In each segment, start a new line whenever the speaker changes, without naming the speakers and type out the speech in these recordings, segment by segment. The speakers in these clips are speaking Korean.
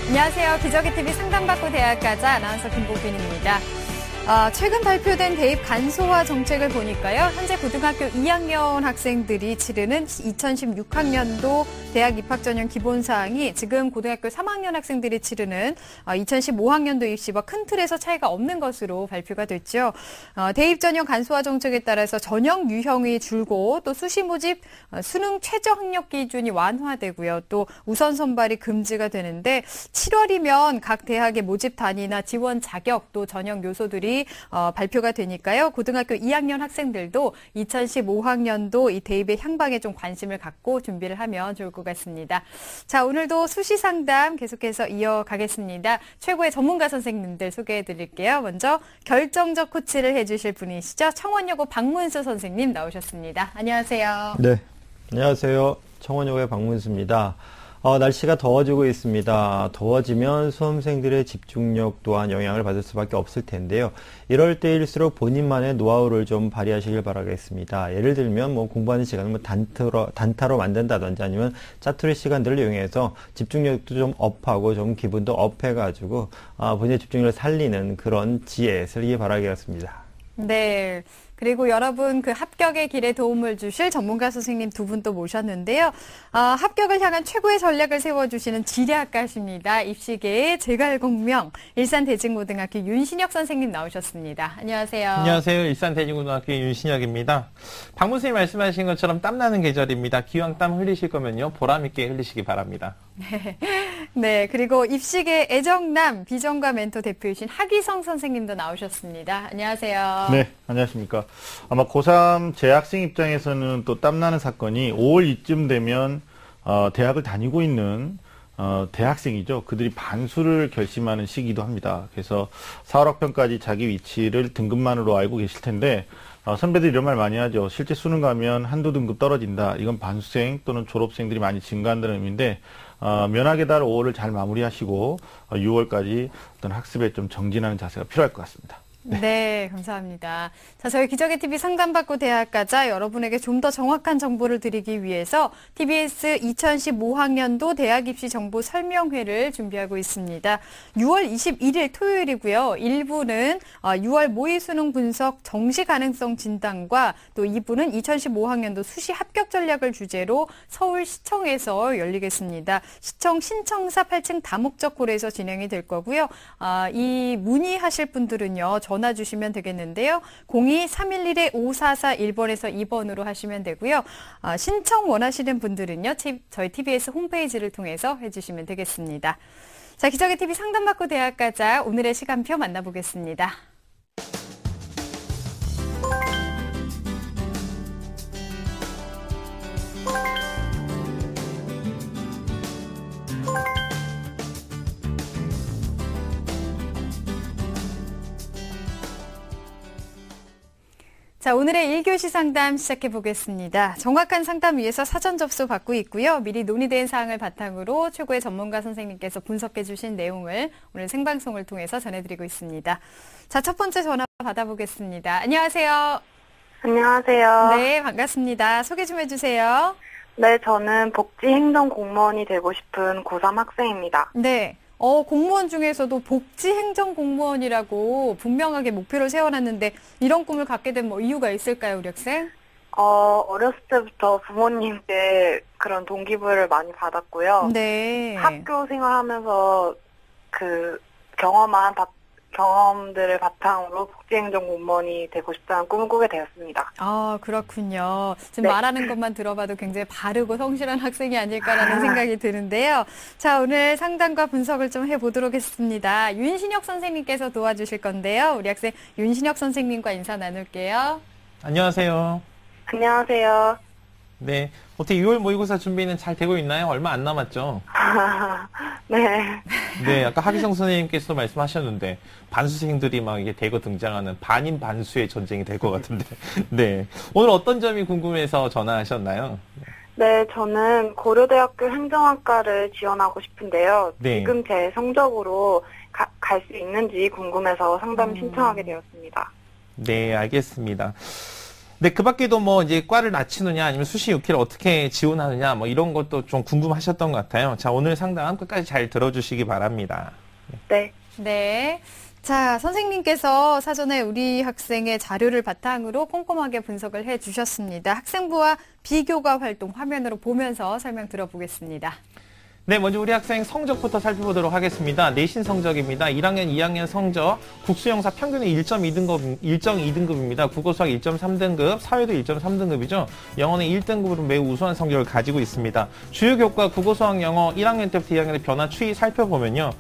안녕하세요. 기저귀TV 상담받고 대학 가자 아나운서 김보빈입니다. 최근 발표된 대입 간소화 정책을 보니까요. 현재 고등학교 2학년 학생들이 치르는 2016학년도 대학 입학 전형 기본사항이 지금 고등학교 3학년 학생들이 치르는 2015학년도 입시와 큰 틀에서 차이가 없는 것으로 발표가 됐죠. 대입 전형 간소화 정책에 따라서 전형 유형이 줄고 또 수시 모집 수능 최저 학력 기준이 완화되고요. 또 우선 선발이 금지가 되는데 7월이면 각 대학의 모집 단위나 지원 자격 또 전형 요소들이 발표가 되니까요. 고등학교 2학년 학생들도 2015학년도 이 대입의 향방에 좀 관심을 갖고 준비를 하면 좋을 것 같습니다. 자, 오늘도 수시 상담 계속해서 이어가겠습니다. 최고의 전문가 선생님들 소개해 드릴게요. 먼저 결정적 코치를 해주실 분이시죠. 청원여고 박문수 선생님 나오셨습니다. 안녕하세요.
네, 안녕하세요. 청원여고의 박문수입니다. 날씨가 더워지고 있습니다. 더워지면 수험생들의 집중력 또한 영향을 받을 수밖에 없을 텐데요. 이럴 때일수록 본인만의 노하우를 좀 발휘하시길 바라겠습니다. 예를 들면 공부하는 시간을 단타로 만든다든지 아니면 짜투리 시간들을 이용해서 집중력도 좀 업하고 좀 기분도 업해가지고 본인의 집중력을 살리는 그런 지혜 쓰기 바라겠습니다.
네. 그리고 여러분 그 합격의 길에 도움을 주실 전문가 선생님 두 분 또 모셨는데요. 합격을 향한 최고의 전략을 세워주시는 지리학가십니다. 입시계의 제갈공명 일산대진고등학교 윤신혁 선생님 나오셨습니다. 안녕하세요.
안녕하세요. 일산대진고등학교 윤신혁입니다. 박 선생님 말씀하신 것처럼 땀나는 계절입니다. 기왕 땀 흘리실 거면요. 보람 있게 흘리시기 바랍니다.
네, 그리고 입시계 애정남 비전과 멘토 대표이신 하기성 선생님도 나오셨습니다. 안녕하세요.
네, 안녕하십니까. 아마 고3 재학생 입장에서는 또 땀나는 사건이 5월 이쯤 되면 대학을 다니고 있는 대학생이죠. 그들이 반수를 결심하는 시기도 합니다. 그래서 4월학번까지 자기 위치를 등급만으로 알고 계실 텐데 선배들이 이런 말 많이 하죠. 실제 수능 가면 한두 등급 떨어진다. 이건 반수생 또는 졸업생들이 많이 증가한다는 의미인데 면학의 달 5월을 잘 마무리하시고 6월까지 어떤 학습에 좀 정진하는 자세가 필요할 것 같습니다.
네, 감사합니다. 자, 저희 기저귀TV 상담받고 대학 가자 여러분에게 좀 더 정확한 정보를 드리기 위해서 TBS 2015학년도 대학 입시 정보 설명회를 준비하고 있습니다. 6월 21일 토요일이고요. 1부는 6월 모의 수능 분석 정시 가능성 진단과 또 2부는 2015학년도 수시 합격 전략을 주제로 서울시청에서 열리겠습니다. 시청 신청사 8층 다목적 홀에서 진행이 될 거고요. 이 문의하실 분들은요. 전화 주시면 되겠는데요. 02-311-5441번에서 2번으로 하시면 되고요. 신청 원하시는 분들은요. 저희 TBS 홈페이지를 통해서 해주시면 되겠습니다. 자, 기저귀TV 상담받고 대학 가자 오늘의 시간표 만나보겠습니다. 자, 오늘의 1교시 상담 시작해 보겠습니다. 정확한 상담 위해서 사전 접수 받고 있고요. 미리 논의된 사항을 바탕으로 최고의 전문가 선생님께서 분석해 주신 내용을 오늘 생방송을 통해서 전해드리고 있습니다. 자, 첫 번째 전화 받아보겠습니다. 안녕하세요.
안녕하세요.
네, 반갑습니다. 소개 좀 해주세요.
네, 저는 복지행정공무원이 되고 싶은 고3 학생입니다.
네. 공무원 중에서도 복지행정공무원이라고 분명하게 목표를 세워놨는데 이런 꿈을 갖게 된 이유가 있을까요, 우리 학생?
어렸을 때부터 부모님께 그런 동기부여를 많이 받았고요.
네.
학교 생활하면서 그 경험들을 바탕으로 복지행정공무원이 되고 싶다는 꿈을 꾸게 되었습니다.
아, 그렇군요. 지금
네.
말하는 것만 들어봐도 굉장히 바르고 성실한 학생이 아닐까라는 생각이 드는데요. 자, 오늘 상담과 분석을 좀 해보도록 하겠습니다. 윤신혁 선생님께서 도와주실 건데요. 우리 학생 윤신혁 선생님과 인사 나눌게요.
안녕하세요.
안녕하세요.
네. 어떻게 6월 모의고사 준비는 잘 되고 있나요? 얼마 안 남았죠?
네.
네, 아까 하기성 선생님께서도 말씀하셨는데, 반수생들이 막 이게 대거 등장하는 반인 반수의 전쟁이 될 것 같은데. 네. 오늘 어떤 점이 궁금해서 전화하셨나요?
네, 저는 고려대학교 행정학과를 지원하고 싶은데요.
네.
지금 제 성적으로 갈 수 있는지 궁금해서 상담 신청하게 되었습니다.
네, 알겠습니다. 네, 그 밖에도 뭐 이제 과를 낮추느냐 아니면 수시 6기를 어떻게 지원하느냐 뭐 이런 것도 좀 궁금하셨던 것 같아요. 자, 오늘 상담 끝까지 잘 들어주시기 바랍니다.
네.
네. 자, 선생님께서 사전에 우리 학생의 자료를 바탕으로 꼼꼼하게 분석을 해 주셨습니다. 학생부와 비교과 활동 화면으로 보면서 설명 들어보겠습니다.
네, 먼저 우리 학생 성적부터 살펴보도록 하겠습니다. 내신 성적입니다. 1학년, 2학년 성적, 국수영사 평균이 1.2등급입니다. 국어수학 1.3등급, 사회도 1.3등급이죠. 영어는 1등급으로 매우 우수한 성적을 가지고 있습니다. 주요 교과 국어수학 영어 1학년 때부터 2학년의 변화 추이 살펴보면요.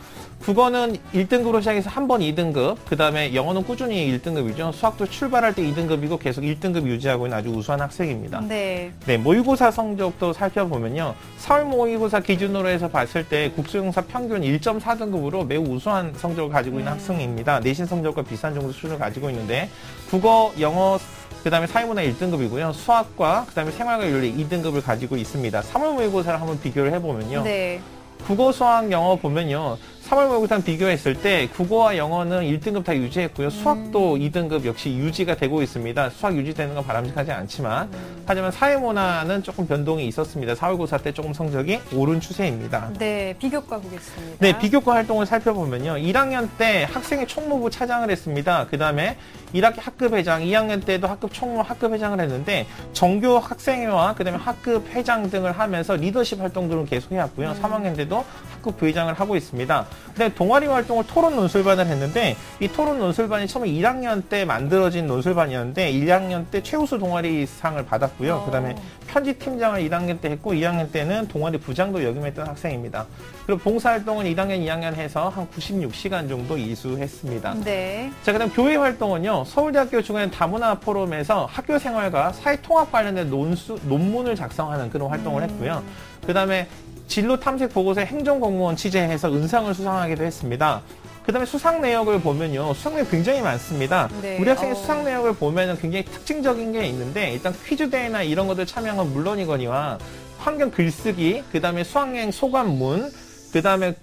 국어는 1등급으로 시작해서 한 번 2등급, 그 다음에 영어는 꾸준히 1등급이죠. 수학도 출발할 때 2등급이고 계속 1등급 유지하고 있는 아주 우수한 학생입니다.
네.
네, 모의고사 성적도 살펴보면요. 4월 모의고사 기준으로 해서 봤을 때 국수영사 평균 1.4등급으로 매우 우수한 성적을 가지고 있는 학생입니다. 내신 성적과 비슷한 정도 수준을 가지고 있는데 국어, 영어, 그 다음에 사회문화 1등급이고요. 수학과 그 다음에 생활과 윤리 2등급을 가지고 있습니다. 3월 모의고사를 한번 비교를 해보면요.
네.
국어, 수학, 영어 보면요. 3월 모의고사랑 비교했을 때 국어와 영어는 1등급 다 유지했고요. 수학도 2등급 역시 유지가 되고 있습니다. 수학 유지되는 건 바람직하지 않지만 하지만 사회문화는 조금 변동이 있었습니다. 4월 고사 때 조금 성적이 오른 추세입니다.
네, 비교과 보겠습니다.
네, 비교과 활동을 살펴보면요. 1학년 때 학생회 총무부 차장을 했습니다. 그 다음에 1학기 학급회장, 2학년 때도 학급 총무, 학급회장을 했는데 정교 학생회와 그 다음에 학급 회장 등을 하면서 리더십 활동들을 계속 해왔고요. 3학년 때도 학급 부회장을 하고 있습니다. 근데 동아리 활동을 토론 논술반을 했는데 이 토론 논술반이 처음에 1학년 때 만들어진 논술반이었는데 1학년 때 최우수 동아리상을 받았고요. 그 다음에 편집팀장을 1학년 때 했고 2학년 때는 동아리 부장도 역임했던 학생입니다. 그리고 봉사활동은 1학년, 2학년 해서 한 96시간 정도 이수했습니다.
네.
자, 그 다음 교회 활동은요. 서울대학교 중앙 다문화 포럼에서 학교 생활과 사회통합 관련된 논문을 작성하는 그런 활동을 했고요. 그 다음에 진로 탐색 보고서에 행정공무원 취재해서 은상을 수상하기도 했습니다. 그 다음에 수상 내역을 보면요. 수상 내역 굉장히 많습니다.
네.
우리 학생의 수상 내역을 보면은 굉장히 특징적인 게 있는데 일단 퀴즈대회나 이런 것들 참여한 건 물론이거니와 환경 글쓰기, 그 다음에 수학여행 소감문, 그 다음에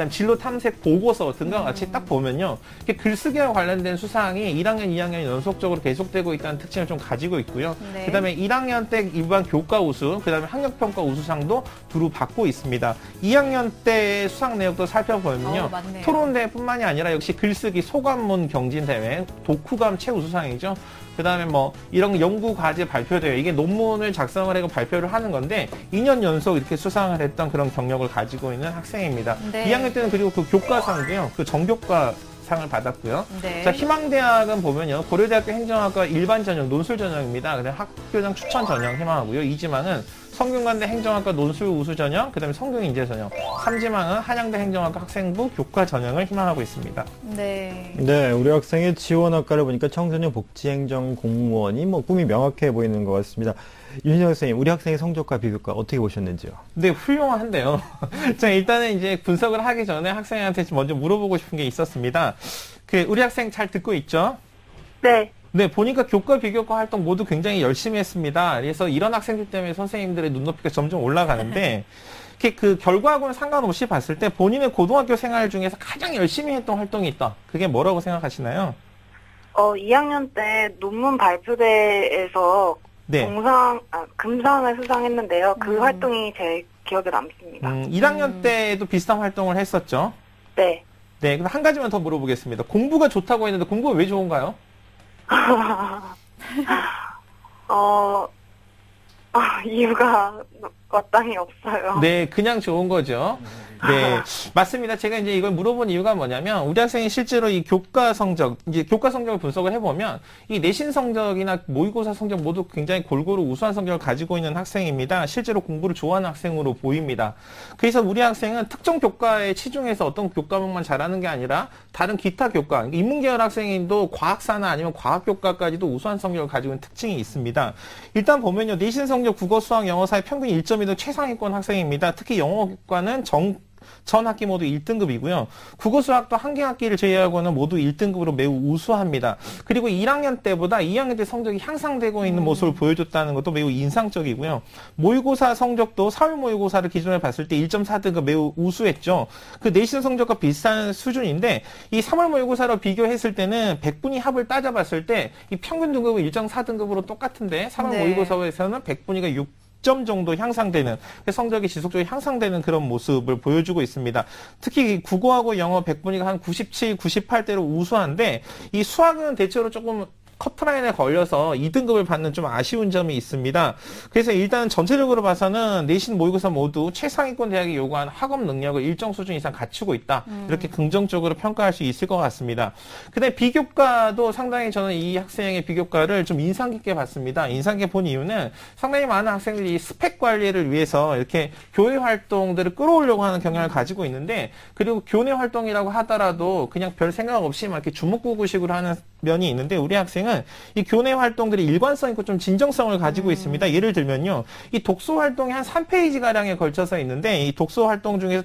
진로 탐색 보고서 등과 같이 딱 보면요. 이렇게 글쓰기와 관련된 수상이 1학년, 2학년이 연속적으로 계속되고 있다는 특징을 좀 가지고 있고요.
네.
그 다음에 1학년 때 일반 교과 우수, 그 다음에 학력평가 우수상도 두루 받고 있습니다. 2학년 때 수상 내역도 살펴보면요.
맞네요.
토론대회뿐만이 아니라 역시 글쓰기, 소감문 경진대회, 독후감 최우수상이죠. 그 다음에 이런 연구과제 발표대회, 이게 논문을 작성을 하고 발표를 하는 건데 2년 연속 이렇게 수상을 했던 그런 경력을 가지고 있는 학생입니다.
네.
2학년 때는 그리고 그 교과상도요, 그 정교과 상을 받았고요.
네.
자, 희망대학은 보면요, 고려대학교 행정학과 일반 전형, 논술 전형입니다. 그다음에 학교장 추천 전형 희망하고요. 2지망은 성균관대 행정학과 논술 우수 전형, 그다음에 성균인재 전형. 3지망은 한양대 행정학과 학생부 교과 전형을 희망하고 있습니다.
네.
네, 우리 학생의 지원학과를 보니까 청소년 복지행정 공무원이 꿈이 명확해 보이는 것 같습니다. 윤신혁 선생님, 우리 학생의 성적과 비교과 어떻게 보셨는지요?
네, 훌륭한데요. 자, 일단은 이제 분석을 하기 전에 학생한테 먼저 물어보고 싶은 게 있었습니다. 우리 학생 잘 듣고 있죠?
네.
네, 보니까 교과, 비교과 활동 모두 굉장히 열심히 했습니다. 그래서 이런 학생들 때문에 선생님들의 눈높이가 점점 올라가는데, 그 결과하고는 상관없이 봤을 때 본인의 고등학교 생활 중에서 가장 열심히 했던 활동이 있다. 그게 뭐라고 생각하시나요?
2학년 때 논문 발표대에서
네.
금상을 수상했는데요. 그 활동이 제 기억에 남습니다.
1학년 때도 비슷한 활동을 했었죠?
네.
네, 그럼 한 가지만 더 물어보겠습니다. 공부가 좋다고 했는데 공부가 왜 좋은가요?
이유가 마땅히 없어요.
네, 그냥 좋은 거죠. 네, 맞습니다. 제가 이제 이걸 물어본 이유가 뭐냐면, 우리 학생이 실제로 이 교과 성적을 분석을 해보면, 이 내신 성적이나 모의고사 성적 모두 굉장히 골고루 우수한 성적을 가지고 있는 학생입니다. 실제로 공부를 좋아하는 학생으로 보입니다. 그래서 우리 학생은 특정 교과에 치중해서 어떤 교과목만 잘하는 게 아니라, 다른 기타 교과, 인문계열 학생도 과학사나 아니면 과학교과까지도 우수한 성적을 가지고 있는 특징이 있습니다. 일단 보면요, 내신 성적 국어, 수학, 영어, 사회 평균 1점이 최상위권 학생입니다. 특히 영어과는 전 학기 모두 1등급이고요. 국어 수학도 한 개 학기를 제외하고는 모두 1등급으로 매우 우수합니다. 그리고 1학년 때보다 2학년 때 성적이 향상되고 있는 모습을 보여줬다는 것도 매우 인상적이고요. 모의고사 성적도 4월 모의고사를 기준으로 봤을 때 1.4등급 매우 우수했죠. 그 내신 성적과 비슷한 수준인데 이 3월 모의고사로 비교했을 때는 100분위 합을 따져봤을 때 이 평균 등급은 1.4등급으로 똑같은데 3월 모의고사에서는 100분위가 6점 정도 향상되는, 성적이 지속적으로 향상되는 그런 모습을 보여주고 있습니다. 특히 국어하고 영어 100분위가 한 97, 98대로 우수한데 이 수학은 대체로 조금 커트라인에 걸려서 2등급을 받는 좀 아쉬운 점이 있습니다. 그래서 일단 전체적으로 봐서는 내신 모의고사 모두 최상위권 대학이 요구하는 학업 능력을 일정 수준 이상 갖추고 있다. 이렇게 긍정적으로 평가할 수 있을 것 같습니다. 그다음에 비교과도 상당히 저는 이 학생의 비교과를 좀 인상 깊게 봤습니다. 인상 깊게 본 이유는 상당히 많은 학생들이 스펙 관리를 위해서 이렇게 교회 활동들을 끌어오려고 하는 경향을 가지고 있는데, 그리고 교내 활동이라고 하더라도 그냥 별 생각 없이 막 이렇게 주먹구구식으로 하는 면이 있는데, 우리 학생은 이 교내 활동들이 일관성 있고 좀 진정성을 가지고 있습니다. 예를 들면요, 이 독서 활동이 한 3페이지 가량에 걸쳐서 있는데, 이 독서 활동 중에서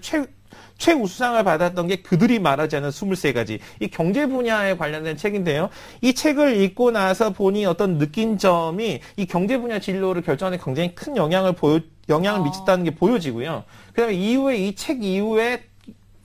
최우수상을 받았던 게 그들이 말하지 않은 23가지, 이 경제 분야에 관련된 책인데요. 이 책을 읽고 나서 보니 어떤 느낀 점이 이 경제 분야 진로를 결정하는 데 굉장히 큰 영향을 미쳤다는 게 보여지고요. 그다음에 이후에 이 책 이후에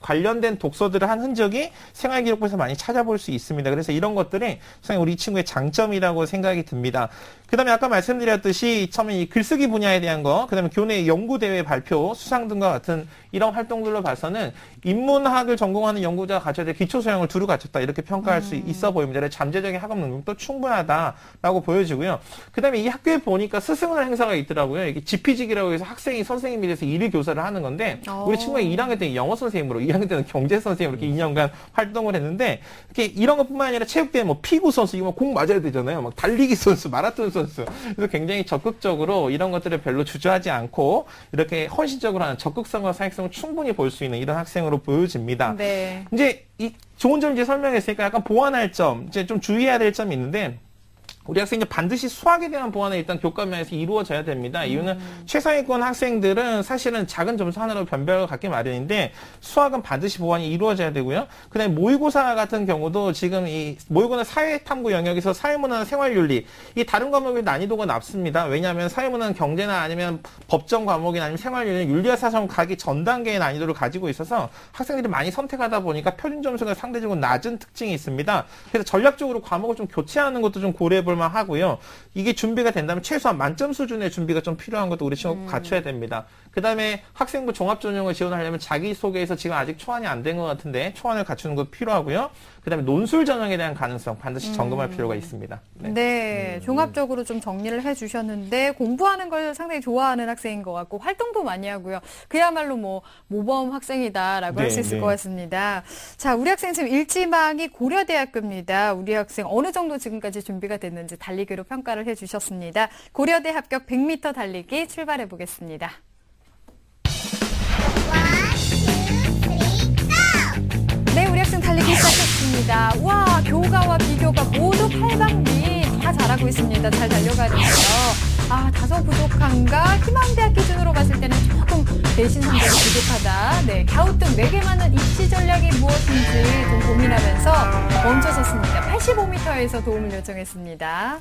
관련된 독서들을 한 흔적이 생활기록부에서 많이 찾아볼 수 있습니다. 그래서 이런 것들이 상당히 우리 친구의 장점이라고 생각이 듭니다. 그 다음에 아까 말씀드렸듯이 처음에 이 글쓰기 분야에 대한 거, 그 다음에 교내 연구대회 발표, 수상 등과 같은 이런 활동들로 봐서는 인문학을 전공하는 연구자가 갖춰야 될 기초소양을 두루 갖췄다, 이렇게 평가할 수 있어 보입니다. 잠재적인 학업 능력도 충분하다라고 보여지고요. 그 다음에 이 학교에 보니까 스승을 행사가 있더라고요. 이게 지피직이라고 해서 학생이 선생님이 돼서 일일 교사를 하는 건데, 우리 친구가 1학년 때 영어 선생님으로, 2학년 때는 경제 선생님으로 이렇게 2년간 활동을 했는데, 이렇게 이런 것뿐만 아니라 체육대회 뭐 피구 선수, 이거 공 맞아야 되잖아요. 막 달리기 선수, 마라톤 선수. 그래서 굉장히 적극적으로 이런 것들을 별로 주저하지 않고 이렇게 헌신적으로 하는, 적극성과 사익성을 충분히 볼 수 있는 이런 학생으로 보여집니다.
네.
이제 이 좋은 점 이제 설명했으니까 약간 보완할 점, 이제 좀 주의해야 될 점이 있는데, 우리 학생이 반드시 수학에 대한 보완은 일단 교과면에서 이루어져야 됩니다. 이유는 최상위권 학생들은 사실은 작은 점수 하나로 변별을 갖기 마련인데, 수학은 반드시 보완이 이루어져야 되고요. 그다음에 모의고사 같은 경우도 지금 이 모의고사 사회탐구 영역에서 사회문화나 생활윤리, 이 다른 과목의 난이도가 낮습니다. 왜냐하면 사회문화는 경제나 아니면 법정 과목이나 아니면 생활윤리는 윤리와 사상 가기 전 단계의 난이도를 가지고 있어서 학생들이 많이 선택하다 보니까 표준 점수가 상대적으로 낮은 특징이 있습니다. 그래서 전략적으로 과목을 좀 교체하는 것도 좀 고려해 볼 하고요. 이게 준비가 된다면 최소한 만점 수준의 준비가 좀 필요한 것도 우리 친구가 갖춰야 됩니다. 그 다음에 학생부 종합전형을 지원하려면 자기소개에서 지금 아직 초안이 안 된 것 같은데 초안을 갖추는 것도 필요하고요. 그 다음에 논술 전형에 대한 가능성 반드시 점검할 필요가 있습니다.
네, 종합적으로 좀 정리를 해주셨는데, 공부하는 걸 상당히 좋아하는 학생인 것 같고 활동도 많이 하고요. 그야말로 뭐 모범 학생이다라고 할 수 있을 것 같습니다. 자, 우리 학생 지금 일지망이 고려대학교입니다. 우리 학생 어느 정도 지금까지 준비가 됐는지 달리기로 평가를 해주셨습니다. 고려대 합격 100m 달리기 출발해 보겠습니다. 네, 우리 학생 달리기 시작했습니다. 와, 교과와 비교과 모두 8강비 다 잘하고 있습니다. 잘 달려가는데요. 아, 다소 부족한가? 희망대학 기준으로 봤을 때는 조금 내신 성적이 부족하다. 네, 갸우뚱 매개 맞는 입시 전략이 무엇인지 좀 고민하면서 멈춰섰습니다. 85m에서 도움을 요청했습니다.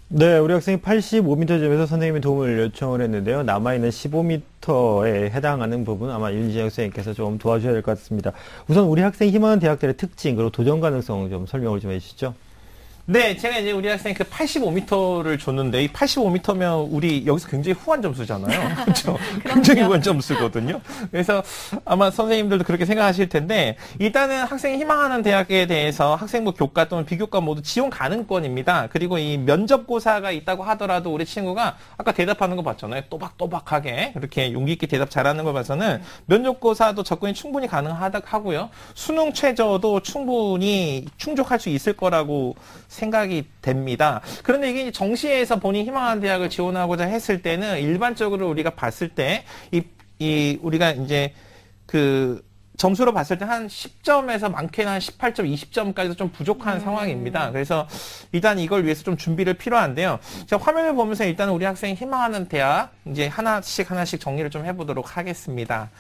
네, 우리 학생이 85m점에서 선생님이 도움을 요청을 했는데요. 남아있는 15m에 해당하는 부분 아마 윤지영 선생님께서 좀 도와주셔야 될 것 같습니다. 우선 우리 학생이 희망하는 대학들의 특징, 그리고 도전 가능성 좀 설명을 좀 해주시죠.
네, 제가 이제 우리 학생 그 85m를 줬는데, 이 85m면 우리 여기서 굉장히 후한 점수잖아요. 그렇죠? 굉장히 후한 점수거든요. 그래서 아마 선생님들도 그렇게 생각하실 텐데, 일단은 학생이 희망하는 대학에 대해서 학생부 교과 또는 비교과 모두 지원 가능권입니다. 그리고 이 면접고사가 있다고 하더라도 우리 친구가 아까 대답하는 거 봤잖아요. 또박또박하게 이렇게 용기 있게 대답 잘하는 걸 봐서는 면접고사도 접근이 충분히 가능하고요. 수능 최저도 충분히 충족할 수 있을 거라고 생각이 됩니다. 그런데 이게 정시에서 본인이 희망하는 대학을 지원하고자 했을 때는 일반적으로 우리가 봤을 때 우리가 이제 그 점수로 봤을 때 한 10점에서 많게는 한 18점, 20점까지도 좀 부족한 상황입니다. 그래서 일단 이걸 위해서 좀 준비를 필요한데요. 제가 화면을 보면서 일단 우리 학생이 희망하는 대학 이제 하나씩 정리를 좀 해보도록 하겠습니다.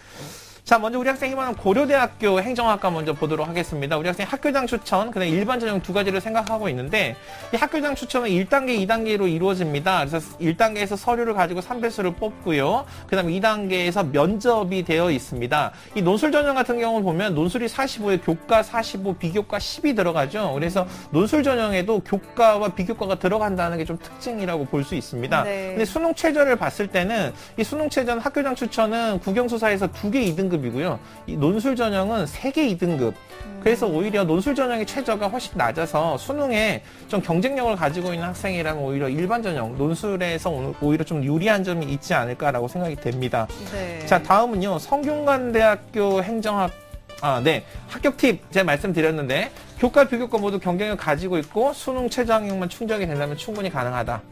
자, 먼저 우리 학생이 희망하는 고려대학교 행정학과 먼저 보도록 하겠습니다. 우리 학생이 학교장 추천, 그다음에 일반 전형 두 가지를 생각하고 있는데, 이 학교장 추천은 1단계, 2단계로 이루어집니다. 그래서 1단계에서 서류를 가지고 3배수를 뽑고요. 그다음에 2단계에서 면접이 되어 있습니다. 이 논술 전형 같은 경우는 보면 논술이 45에 교과 45, 비교과 10이 들어가죠. 그래서 논술 전형에도 교과와 비교과가 들어간다는 게 좀 특징이라고 볼 수 있습니다.
네.
근데 수능 최저를 봤을 때는 이 수능 최저는 학교장 추천은 국영수사에서 2개 2등급 이고요. 이 논술 전형은 3개 2등급. 그래서 오히려 논술 전형의 최저가 훨씬 낮아서 수능에 좀 경쟁력을 가지고 있는 학생이라면 오히려 일반 전형, 논술에서 오히려 좀 유리한 점이 있지 않을까라고 생각이 됩니다.
네.
자, 다음은요. 성균관대학교 행정학 네. 합격 팁 제가 말씀드렸는데 교과, 비교과 모두 경쟁력을 가지고 있고 수능 최저 학력만 충족이 된다면 충분히 가능하다.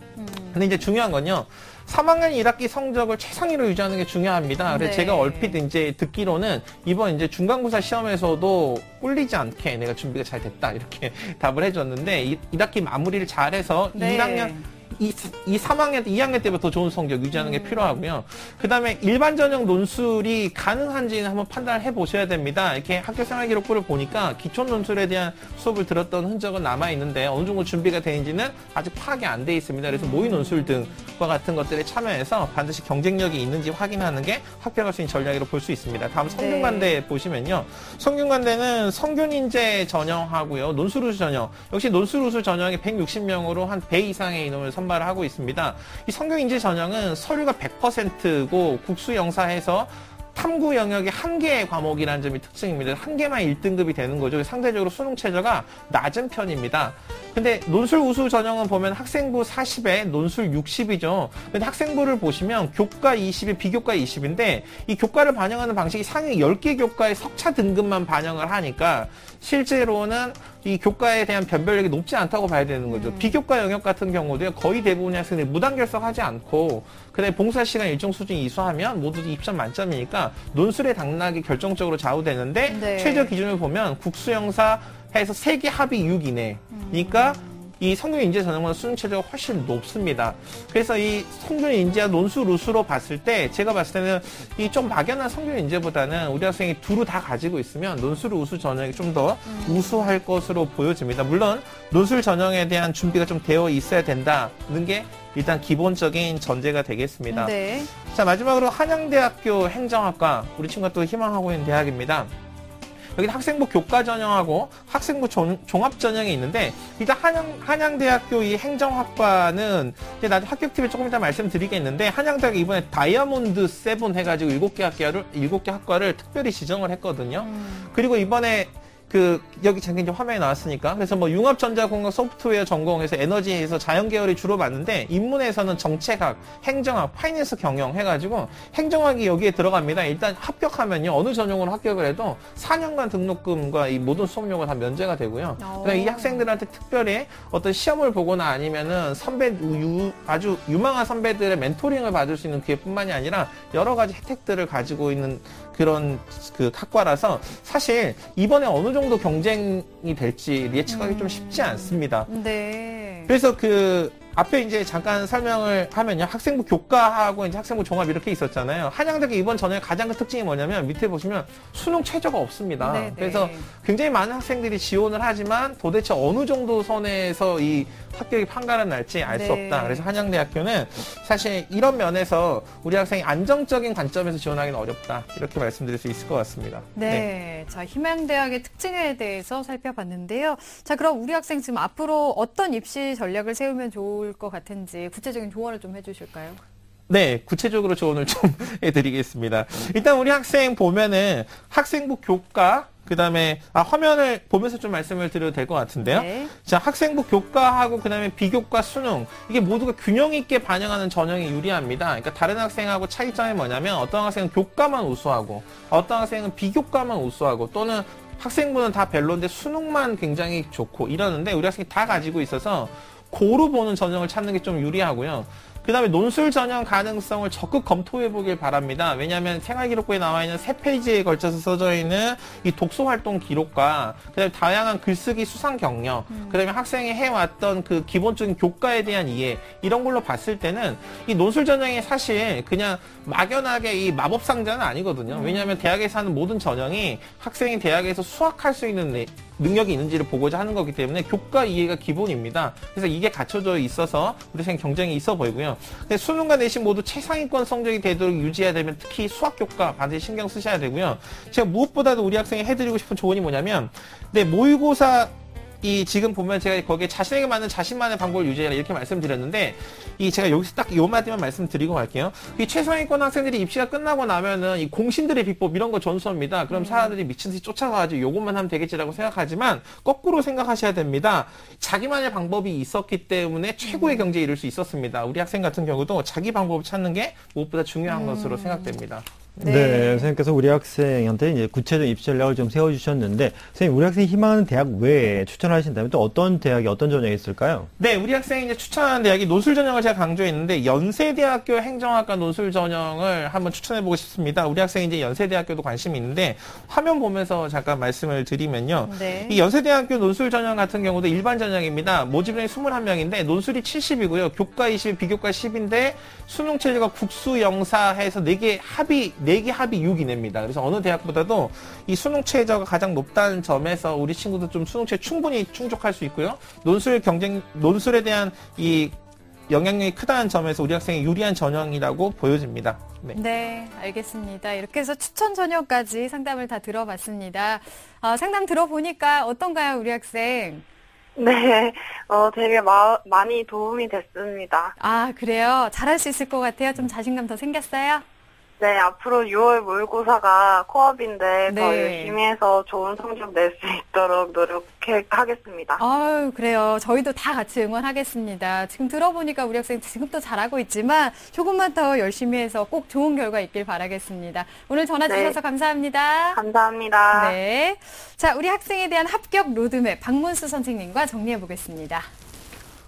근데 이제 중요한 건요. 3학년 1학기 성적을 최상위로 유지하는 게 중요합니다. 그래서
네.
제가 얼핏 이제 듣기로는 이번 이제 중간고사 시험에서도 꿀리지 않게 내가 준비가 잘 됐다 이렇게 답을 해줬는데 1학기 마무리를 잘해서
네.
1학년 이 3학년, 2학년 때부터 좋은 성적 유지하는 게 필요하고요. 그 다음에 일반 전형 논술이 가능한지는 한번 판단을 해보셔야 됩니다. 이렇게 학교 생활 기록부를 보니까 기초 논술에 대한 수업을 들었던 흔적은 남아있는데 어느 정도 준비가 되는지는 아직 파악이 안 돼 있습니다. 그래서 모의 논술 등과 같은 것들에 참여해서 반드시 경쟁력이 있는지 확인하는 게 합격할 수 있는 전략으로 볼 수 있습니다. 다음 성균관대 보시면요. 성균관대는 성균인재 전형하고요. 논술우수 전형. 역시 논술우수 전형이 160명으로 한 배 이상의 인원을 선발을 하고 있습니다. 이 성균인재 전형은 서류가 100%고 국수영사해서 탐구 영역의 한 개의 과목이라는 점이 특징입니다. 한 개만 1등급이 되는 거죠. 상대적으로 수능 최저가 낮은 편입니다. 근데 논술 우수 전형은 보면 학생부 40에 논술 60이죠. 근데 학생부를 보시면 교과 20에 비교과 20인데 이 교과를 반영하는 방식이 상위 10개 교과의 석차 등급만 반영을 하니까 실제로는 이 교과에 대한 변별력이 높지 않다고 봐야 되는 거죠. 비교과 영역 같은 경우도요. 거의 대부분의 학생들이 무단 결석하지 않고 그다음에 봉사 시간 일정 수준 이수하면 모두 입점 만점이니까 논술의 당락이 결정적으로 좌우되는데
네.
최저 기준을 보면 국수영사 해서 3개 합이 6 이내. 그러니까 이 성균인재 전형보다 수능 최저가 훨씬 높습니다. 그래서 이 성균인재와 논술 우수로 봤을 때 제가 봤을 때는 이 좀 막연한 성균인재보다는 우리 학생이 두루 다 가지고 있으면 논술 우수 전형이 좀 더 우수할 것으로 보여집니다. 물론 논술 전형에 대한 준비가 좀 되어 있어야 된다는 게 일단 기본적인 전제가 되겠습니다.
네.
자, 마지막으로 한양대학교 행정학과 우리 친구가 또 희망하고 있는 대학입니다. 여기 학생부 교과 전형하고 학생부 종합 전형이 있는데 일단 한양대학교 이 행정학과는 이제 나중에 합격 팁을 조금 이따 말씀드리겠는데 한양대학이 이번에 다이아몬드 7 해가지고 7개 학과를 특별히 지정을 했거든요. 그리고 이번에 여기 잠깐 이제 화면에 나왔으니까. 그래서 뭐 융합전자공학 소프트웨어 전공에서 에너지에서 자연계열이 주로 맞는데, 인문에서는 정책학, 행정학, 파이낸스 경영 해가지고, 행정학이 여기에 들어갑니다. 일단 합격하면요, 어느 전형으로 합격을 해도 4년간 등록금과 이 모든 수업료가 다 면제가 되고요. 그다음에 이 학생들한테 특별히 어떤 시험을 보거나 아니면은 아주 유망한 선배들의 멘토링을 받을 수 있는 기회뿐만이 아니라 여러 가지 혜택들을 가지고 있는 그런 학과라서 사실 이번에 어느 정도 경쟁이 될지 예측하기 좀 쉽지 않습니다.
네.
그래서 앞에 이제 잠깐 설명을 하면요. 학생부 교과하고 이제 학생부 종합 이렇게 있었잖아요. 한양대학교 이번 전형의 가장 큰 특징이 뭐냐면 밑에 보시면 수능 최저가 없습니다.
네네.
그래서 굉장히 많은 학생들이 지원을 하지만 도대체 어느 정도 선에서 이 합격이 판가름 날지 알 수
네.
없다. 그래서 한양대학교는 사실 이런 면에서 우리 학생이 안정적인 관점에서 지원하기는 어렵다. 이렇게 말씀드릴 수 있을 것 같습니다.
네. 자, 희망대학의 특징에 대해서 살펴봤는데요. 자, 그럼 우리 학생 지금 앞으로 어떤 입시 전략을 세우면 좋을 것 같은지 구체적인 조언을 좀 해주실까요?
네, 구체적으로 조언을 좀 해드리겠습니다. 일단 우리 학생 보면은 학생부 교과, 그 다음에, 화면을 보면서 좀 말씀을 드려도 될 것 같은데요.
네.
자, 학생부 교과하고 그 다음에 비교과 수능. 이게 모두가 균형 있게 반영하는 전형이 유리합니다. 그러니까 다른 학생하고 차이점이 뭐냐면 어떤 학생은 교과만 우수하고 어떤 학생은 비교과만 우수하고 또는 학생부는 다 별론데 수능만 굉장히 좋고 이러는데 우리 학생이 다 가지고 있어서 고루 보는 전형을 찾는 게 좀 유리하고요. 그 다음에 논술 전형 가능성을 적극 검토해 보길 바랍니다. 왜냐하면 생활기록부에 나와 있는 3페이지에 걸쳐서 써져 있는 이 독서활동 기록과 그 다음에 다양한 글쓰기 수상 경력, 그 다음에 학생이 해왔던 그 기본적인 교과에 대한 이해 이런 걸로 봤을 때는 이 논술 전형이 사실 그냥 막연하게 이 마법 상자는 아니거든요. 왜냐하면 대학에서 하는 모든 전형이 학생이 대학에서 수학할 수 있는 능력이 있는지를 보고자 하는 거기 때문에 교과 이해가 기본입니다. 그래서 이게 갖춰져 있어서 우리 학생 경쟁이 있어 보이고요. 근데 수능과 내신 모두 최상위권 성적이 되도록 유지해야 되면 특히 수학 교과 반드시 신경 쓰셔야 되고요. 제가 무엇보다도 우리 학생이 해드리고 싶은 조언이 뭐냐면 모의고사 지금 보면 제가 거기에 자신에게 맞는 자신만의 방법을 유지해라 이렇게 말씀드렸는데 제가 여기서 딱 요 마디만 말씀드리고 갈게요. 이 최상위권 학생들이 입시가 끝나고 나면은 이 공신들의 비법 이런 거 전수합니다. 그럼 사람들이 미친 듯이 쫓아가가지고 요것만 하면 되겠지라고 생각하지만 거꾸로 생각하셔야 됩니다. 자기만의 방법이 있었기 때문에 최고의 경제에 이룰 수 있었습니다. 우리 학생 같은 경우도 자기 방법을 찾는 게 무엇보다 중요한 것으로 생각됩니다.
네, 선생님께서 우리 학생한테 이제 구체적인 입시 전략을 좀 세워주셨는데, 선생님, 우리 학생이 희망하는 대학 외에 추천하신다면 또 어떤 대학이 어떤 전형이 있을까요?
네, 우리 학생이 이제 추천하는 대학이 논술 전형을 제가 강조했는데, 연세대학교 행정학과 논술 전형을 한번 추천해보고 싶습니다. 우리 학생이 이제 연세대학교도 관심이 있는데, 화면 보면서 잠깐 말씀을 드리면요.
네.
이 연세대학교 논술 전형 같은 경우도 일반 전형입니다. 모집인원이 21명인데, 논술이 70이고요. 교과 20, 비교과 10인데, 수능 체제가 국수, 영사 해서 4개 합이 6이 냅니다. 그래서 어느 대학보다도 이 수능 최저가 가장 높다는 점에서 우리 친구들 좀 수능 최 충분히 충족할 수 있고요. 논술에 대한 이 영향력이 크다는 점에서 우리 학생이 유리한 전형이라고 보여집니다. 네.
네, 알겠습니다. 이렇게 해서 추천 전형까지 상담을 다 들어봤습니다. 상담 들어보니까 어떤가요, 우리 학생?
네, 되게 많이 도움이 됐습니다.
아, 그래요? 잘할 수 있을 것 같아요? 좀 자신감 더 생겼어요?
네, 앞으로 6월 모의고사가 코업인데
네.
더 열심히 해서 좋은 성적 낼 수 있도록 노력하겠습니다.
아유, 그래요. 저희도 다 같이 응원하겠습니다. 지금 들어보니까 우리 학생 지금도 잘하고 있지만 조금만 더 열심히 해서 꼭 좋은 결과 있길 바라겠습니다. 오늘 전화
네.
주셔서 감사합니다.
감사합니다.
네. 자, 우리 학생에 대한 합격 로드맵 박문수 선생님과 정리해 보겠습니다.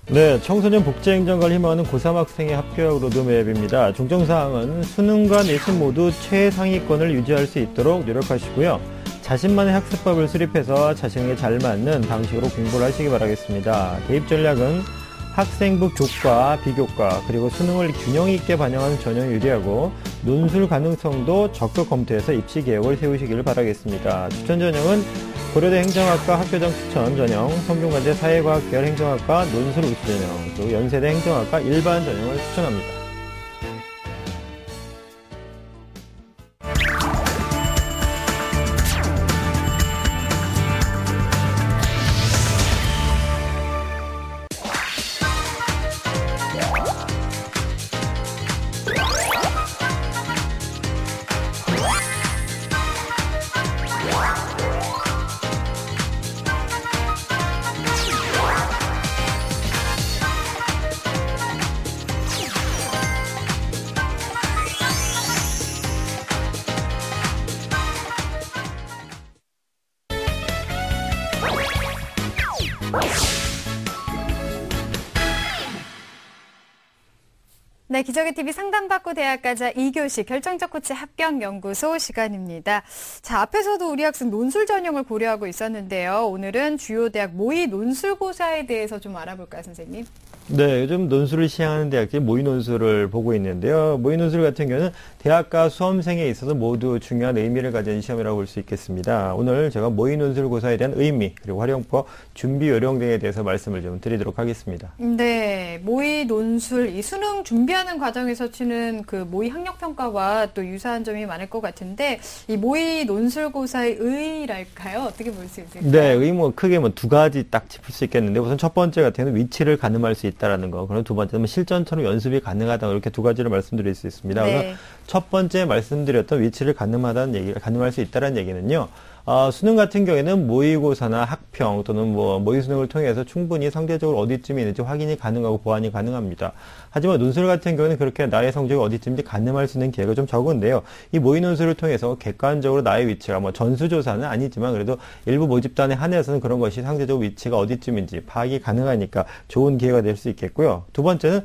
네, 청소년 복지행정과를 희망하는 고3 학생의 합격 로드맵입니다. 중점사항은 수능과 내신 모두 최상위권을 유지할 수 있도록 노력하시고요. 자신만의 학습법을 수립해서 자신에게 잘 맞는 방식으로 공부를 하시기 바라겠습니다. 대입 전략은 학생부 교과, 비교과, 그리고 수능을 균형 있게 반영하는 전형이 유리하고 논술 가능성도 적극 검토해서 입시 계획을 세우시기를 바라겠습니다. 추천 전형은 고려대 행정학과 학교장 추천 전형, 성균관대 사회과학계열 행정학과 논술 우수 전형, 또 연세대 행정학과 일반 전형을 추천합니다.
네, 기적의 TV 상담받고 대학가자 2교시 결정적 코치 합격연구소 시간입니다. 자, 앞에서도 우리 학생 논술 전형을 고려하고 있었는데요. 오늘은 주요 대학 모의 논술고사에 대해서 좀 알아볼까요, 선생님?
네, 요즘 논술을 시행하는 대학들이 모의 논술을 보고 있는데요. 모의 논술 같은 경우는 대학과 수험생에 있어서 모두 중요한 의미를 가진 시험이라고 볼 수 있겠습니다. 오늘 제가 모의 논술 고사에 대한 의미, 그리고 활용법, 준비 요령 등에 대해서 말씀을 좀 드리도록 하겠습니다.
네, 모의 논술, 이 수능 준비하는 과정에서 치는 그 모의 학력평가와 또 유사한 점이 많을 것 같은데, 이 모의 논술 고사의 의의랄까요? 어떻게 볼 수 있을까요?
네, 의의 크게 두 가지 딱 짚을 수 있겠는데, 우선 첫 번째 같은 경우는 위치를 가늠할 수 있다라는 거, 그리고 두 번째는 실전처럼 연습이 가능하다, 이렇게 두 가지를 말씀드릴 수 있습니다.
네.
그래서 첫 번째 말씀드렸던 위치를 가늠할 수 있다는 얘기는요. 수능 같은 경우에는 모의고사나 학평 또는 모의 수능을 통해서 충분히 상대적으로 어디쯤에 있는지 확인이 가능하고 보완이 가능합니다. 하지만 논술 같은 경우는 그렇게 나의 성적이 어디쯤인지 가늠할 수 있는 기회가 좀 적은데요. 이 모의 논술을 통해서 객관적으로 나의 위치가 전수조사는 아니지만 그래도 일부 모집단에 한해서는 그런 것이 상대적 위치가 어디쯤인지 파악이 가능하니까 좋은 기회가 될 수 있겠고요. 두 번째는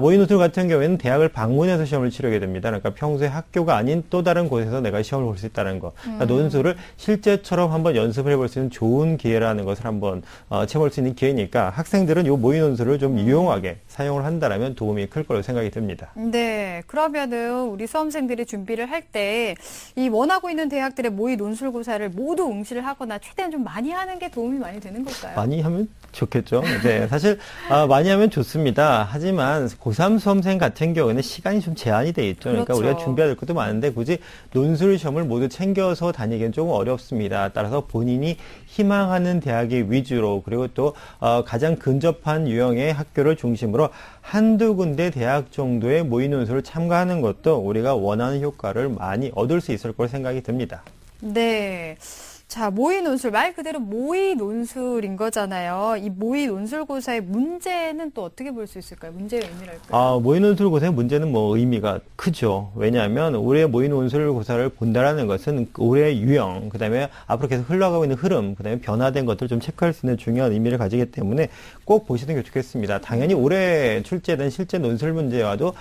모의 논술 같은 경우에는 대학을 방문해서 시험을 치르게 됩니다. 그러니까 평소에 학교가 아닌 또 다른 곳에서 내가 시험을 볼 수 있다는 거. 그러니까 논술을 실제처럼 한번 연습을 해볼 수 있는 좋은 기회라는 것을 한번 채워볼 수 있는 기회니까 학생들은 이 모의 논술을 좀 유용하게 사용을 한다면 도움이 클 거라고 생각이 듭니다.
네, 그러면은 우리 수험생들이 준비를 할 때 이 원하고 있는 대학들의 모의 논술고사를 모두 응시를 하거나 최대한 좀 많이 하는 게 도움이 많이 되는 걸까요?
많이 하면 좋겠죠. 네, 사실 많이 하면 좋습니다. 하지만 고3 수험생 같은 경우에는 시간이 좀 제한이 돼 있죠. 그러니까
그렇죠.
우리가 준비해야 될 것도 많은데 굳이 논술 시험을 모두 챙겨서 다니기는 조금 어렵습니다. 따라서 본인이 희망하는 대학의 위주로 그리고 또 가장 근접한 유형의 학교를 중심으로 한두 군데 대학 정도의 모의 논술을 참가하는 것도 우리가 원하는 효과를 많이 얻을 수 있을 거로 생각이 듭니다.
네. 자, 모의 논술, 말 그대로 모의 논술인 거잖아요. 이 모의 논술고사의 문제는 또 어떻게 볼 수 있을까요? 문제의 의미랄까요?
모의 논술고사의 문제는 의미가 크죠. 왜냐하면 올해 모의 논술고사를 본다라는 것은 올해의 유형, 그 다음에 앞으로 계속 흘러가고 있는 흐름, 그 다음에 변화된 것들을 좀 체크할 수 있는 중요한 의미를 가지기 때문에 꼭 보시는 게 좋겠습니다. 당연히 올해 출제된 실제 논술 문제와도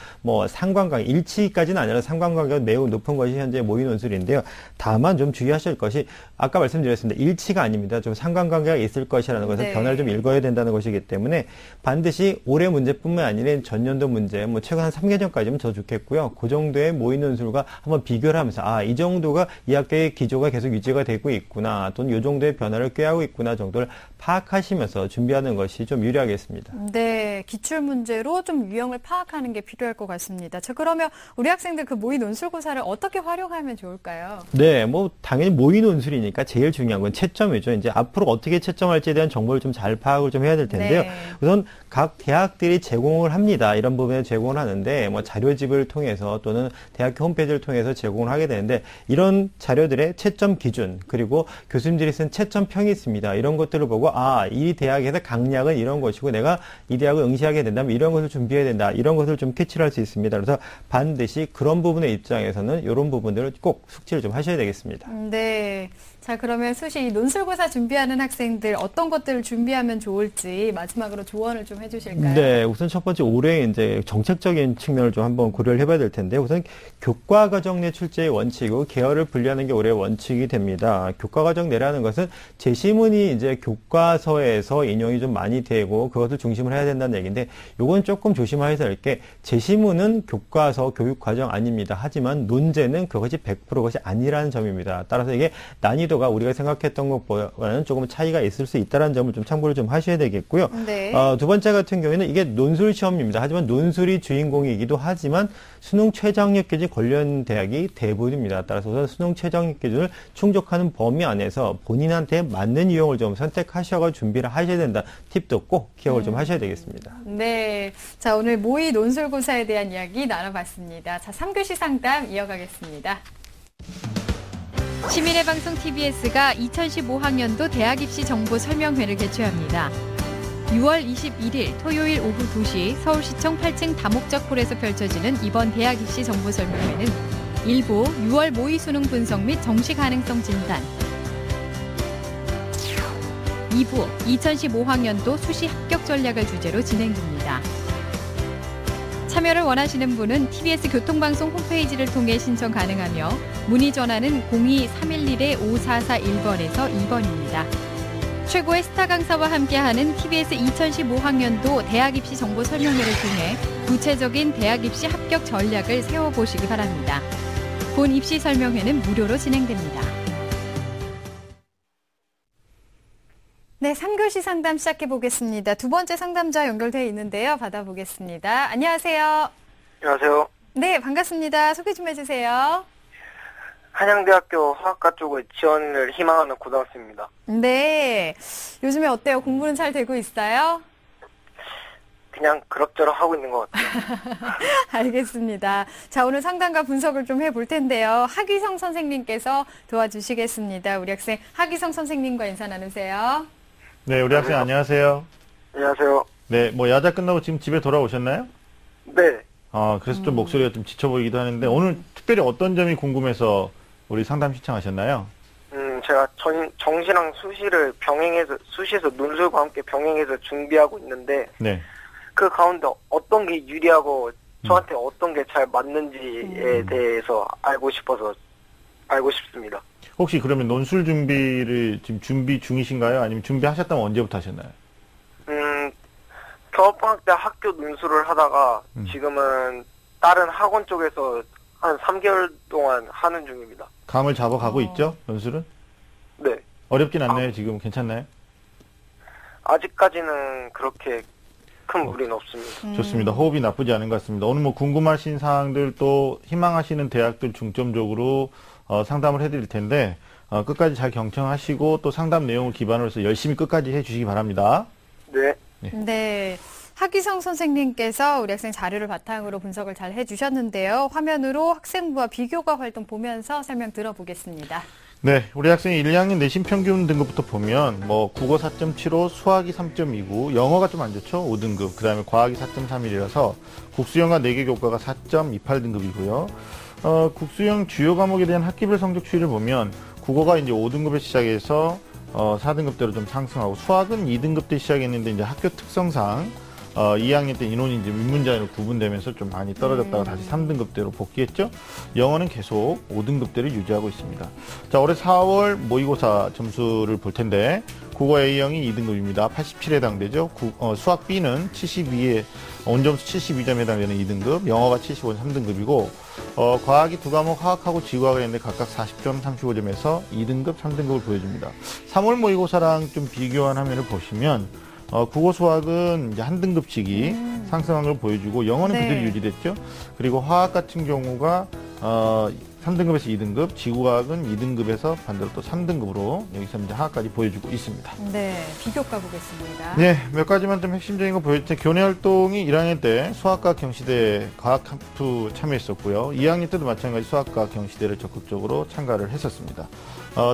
상관관계, 일치까지는 아니라 상관관계가 매우 높은 것이 현재 모의 논술인데요. 다만 좀 주의하실 것이 아까 말씀드렸습니다. 일치가 아닙니다. 좀 상관관계가 있을 것이라는 것은
네.
변화를 좀 읽어야 된다는 것이기 때문에 반드시 올해 문제뿐만 아니라 전년도 문제, 최근 한 3개 전까지면 더 좋겠고요. 그 정도의 모의 논술과 한번 비교를 하면서 이 정도가 이 학교의 기조가 계속 유지가 되고 있구나 또는 이 정도의 변화를 꾀하고 있구나 정도를 파악하시면서 준비하는 것이 좀 유리하겠습니다.
네, 기출문제로 좀 유형을 파악하는 게 필요할 것 같습니다. 자, 그러면 우리 학생들 그 모의 논술고사를 어떻게 활용하면 좋을까요?
네, 당연히 모의 논술이니까 제일 중요한 건 채점이죠. 이제 앞으로 어떻게 채점할지에 대한 정보를 좀 잘 파악을 좀 해야 될 텐데요.
네.
우선 각 대학들이 제공을 합니다. 이런 부분에 제공을 하는데 자료집을 통해서 또는 대학교 홈페이지를 통해서 제공을 하게 되는데 이런 자료들의 채점 기준 그리고 교수님들이 쓴 채점평이 있습니다. 이런 것들을 보고 이 대학에서 강약은 이런 것이고 내가 이 대학을 응시하게 된다면 이런 것을 준비해야 된다. 이런 것을 좀 캐치를 할 수 있습니다. 그래서 반드시 그런 부분의 입장에서는 이런 부분들을 꼭 숙지를 좀 하셔야 되겠습니다.
네. 자, 그러면 수시 논술고사 준비하는 학생들 어떤 것들을 준비하면 좋을지 마지막으로 조언을 좀 해주실까요?
네, 우선 첫 번째 올해 이제 정책적인 측면을 좀 한번 고려를 해봐야 될 텐데 우선 교과과정 내 출제의 원칙이고 계열을 분리하는 게 올해의 원칙이 됩니다. 교과과정 내라는 것은 제시문이 이제 교과서에서 인용이 좀 많이 되고 그것을 중심으로 해야 된다는 얘기인데 이건 조금 조심하셔야 될 게 제시문은 교과서 교육과정 아닙니다. 하지만 논제는 그것이 100% 그것이 아니라는 점입니다. 따라서 이게 난이도가 우리가 생각했던 것보다는 조금 차이가 있을 수 있다는 점을 좀 참고를 좀 하셔야 되겠고요.
네.
두 번째 같은 경우에는 이게 논술 시험입니다. 하지만 논술이 주인공이기도 하지만 수능 최저학력 기준 관련 대학이 대부분입니다. 따라서 우선 수능 최저학력 기준을 충족하는 범위 안에서 본인한테 맞는 유형을 좀 선택하셔서 준비를 하셔야 된다. 팁도 꼭 기억을 좀 하셔야 되겠습니다.
네. 자, 오늘 모의 논술고사에 대한 이야기 나눠봤습니다. 자, 3교시 상담 이어가겠습니다.
시민의 방송 TBS가 2015학년도 대학 입시 정보 설명회를 개최합니다. 6월 21일 토요일 오후 2시 서울시청 8층 다목적홀에서 펼쳐지는 이번 대학 입시 정보 설명회는 1부 6월 모의 수능 분석 및 정시 가능성 진단, 2부 2015학년도 수시 합격 전략을 주제로 진행됩니다. 참여를 원하시는 분은 TBS 교통방송 홈페이지를 통해 신청 가능하며 문의 전화는 02-311-5441번에서 2번입니다. 최고의 스타 강사와 함께하는 TBS 2015학년도 대학 입시 정보 설명회를 통해 구체적인 대학 입시 합격 전략을 세워보시기 바랍니다. 본 입시 설명회는 무료로 진행됩니다.
네, 3교시 상담 시작해 보겠습니다. 두 번째 상담자 연결돼 있는데요. 받아보겠습니다. 안녕하세요.
안녕하세요.
네, 반갑습니다. 소개 좀 해주세요.
한양대학교 화학과 쪽을 지원을 희망하는 고등학생입니다.
네, 요즘에 어때요? 공부는 잘 되고 있어요?
그냥 그럭저럭 하고 있는 것 같아요.
알겠습니다. 자, 오늘 상담과 분석을 좀 해볼 텐데요. 하기성 선생님께서 도와주시겠습니다. 우리 학생 하기성 선생님과 인사 나누세요.
네, 우리 학생 안녕하세요.
안녕하세요.
네, 뭐 야자 끝나고 지금 집에 돌아오셨나요?
네.
그래서 좀 목소리가 좀 지쳐 보이기도 하는데 오늘 특별히 어떤 점이 궁금해서 우리 상담 신청하셨나요?
제가 정시랑 수시를 병행해서, 수시에서 논술과 함께 병행해서 준비하고 있는데,
네.
그 가운데 어떤 게 유리하고 저한테 어떤 게 잘 맞는지에 대해서 알고 싶습니다.
혹시 그러면 논술 준비를 지금 준비 중이신가요? 아니면 준비하셨다면 언제부터 하셨나요?
겨울방학 때 학교 논술을 하다가 지금은 다른 학원 쪽에서 한 3개월 동안 하는 중입니다.
감을 잡아가고 있죠? 논술은?
네.
어렵진 않나요? 지금 괜찮나요?
아직까지는 그렇게 큰 무리는 없습니다.
좋습니다. 호흡이 나쁘지 않은 것 같습니다. 오늘 뭐 궁금하신 사항들 또 희망하시는 대학들 중점적으로 상담을 해드릴 텐데 끝까지 잘 경청하시고 또 상담 내용을 기반으로 해서 열심히 끝까지 해주시기 바랍니다.
네.
네. 하기성 선생님께서 우리 학생 자료를 바탕으로 분석을 잘 해주셨는데요. 화면으로 학생부와 비교과 활동 보면서 설명 들어보겠습니다.
네, 우리 학생이 1, 2학년 내신 평균 등급부터 보면 뭐 국어 4.75, 수학이 3.29, 영어가 좀 안 좋죠? 5등급, 그 다음에 과학이 4.31이라서 국수영과 4개 교과가 4.28 등급이고요. 국수영 주요 과목에 대한 학기별 성적 추이를 보면 국어가 이제 5등급에 시작해서 4등급대로 좀 상승하고 수학은 2등급 때 시작했는데 이제 학교 특성상 2학년 때 인원이 이제 민문자로 구분되면서 좀 많이 떨어졌다가 다시 3등급대로 복귀했죠. 영어는 계속 5등급대를 유지하고 있습니다. 자, 올해 4월 모의고사 점수를 볼 텐데 국어 A형이 2등급입니다. 87에 해당되죠. 수학 B는 72에 온점수 72점에 해당되는 2등급, 영어가 75는 3등급이고 과학이 두 과목 화학하고 지구학을 했는데 각각 40점, 35점에서 2등급, 3등급을 보여줍니다. 3월 모의고사랑 좀 비교한 화면을 보시면 국어 수학은 이제 한 등급씩이 상승한 걸 보여주고 영어는
네.
그대로 유지됐죠. 그리고 화학 같은 경우가 3등급에서 2등급, 지구과학은 2등급에서 반대로 또 3등급으로 여기서 이제 하학까지 보여주고 있습니다.
네, 비교과 보겠습니다.
네, 몇 가지만 좀 핵심적인 거 보여줄 때 교내 활동이 1학년 때 수학과 경시대 과학 캠프 참여했었고요. 2학년 때도 마찬가지 수학과 경시대를 적극적으로 참가를 했었습니다.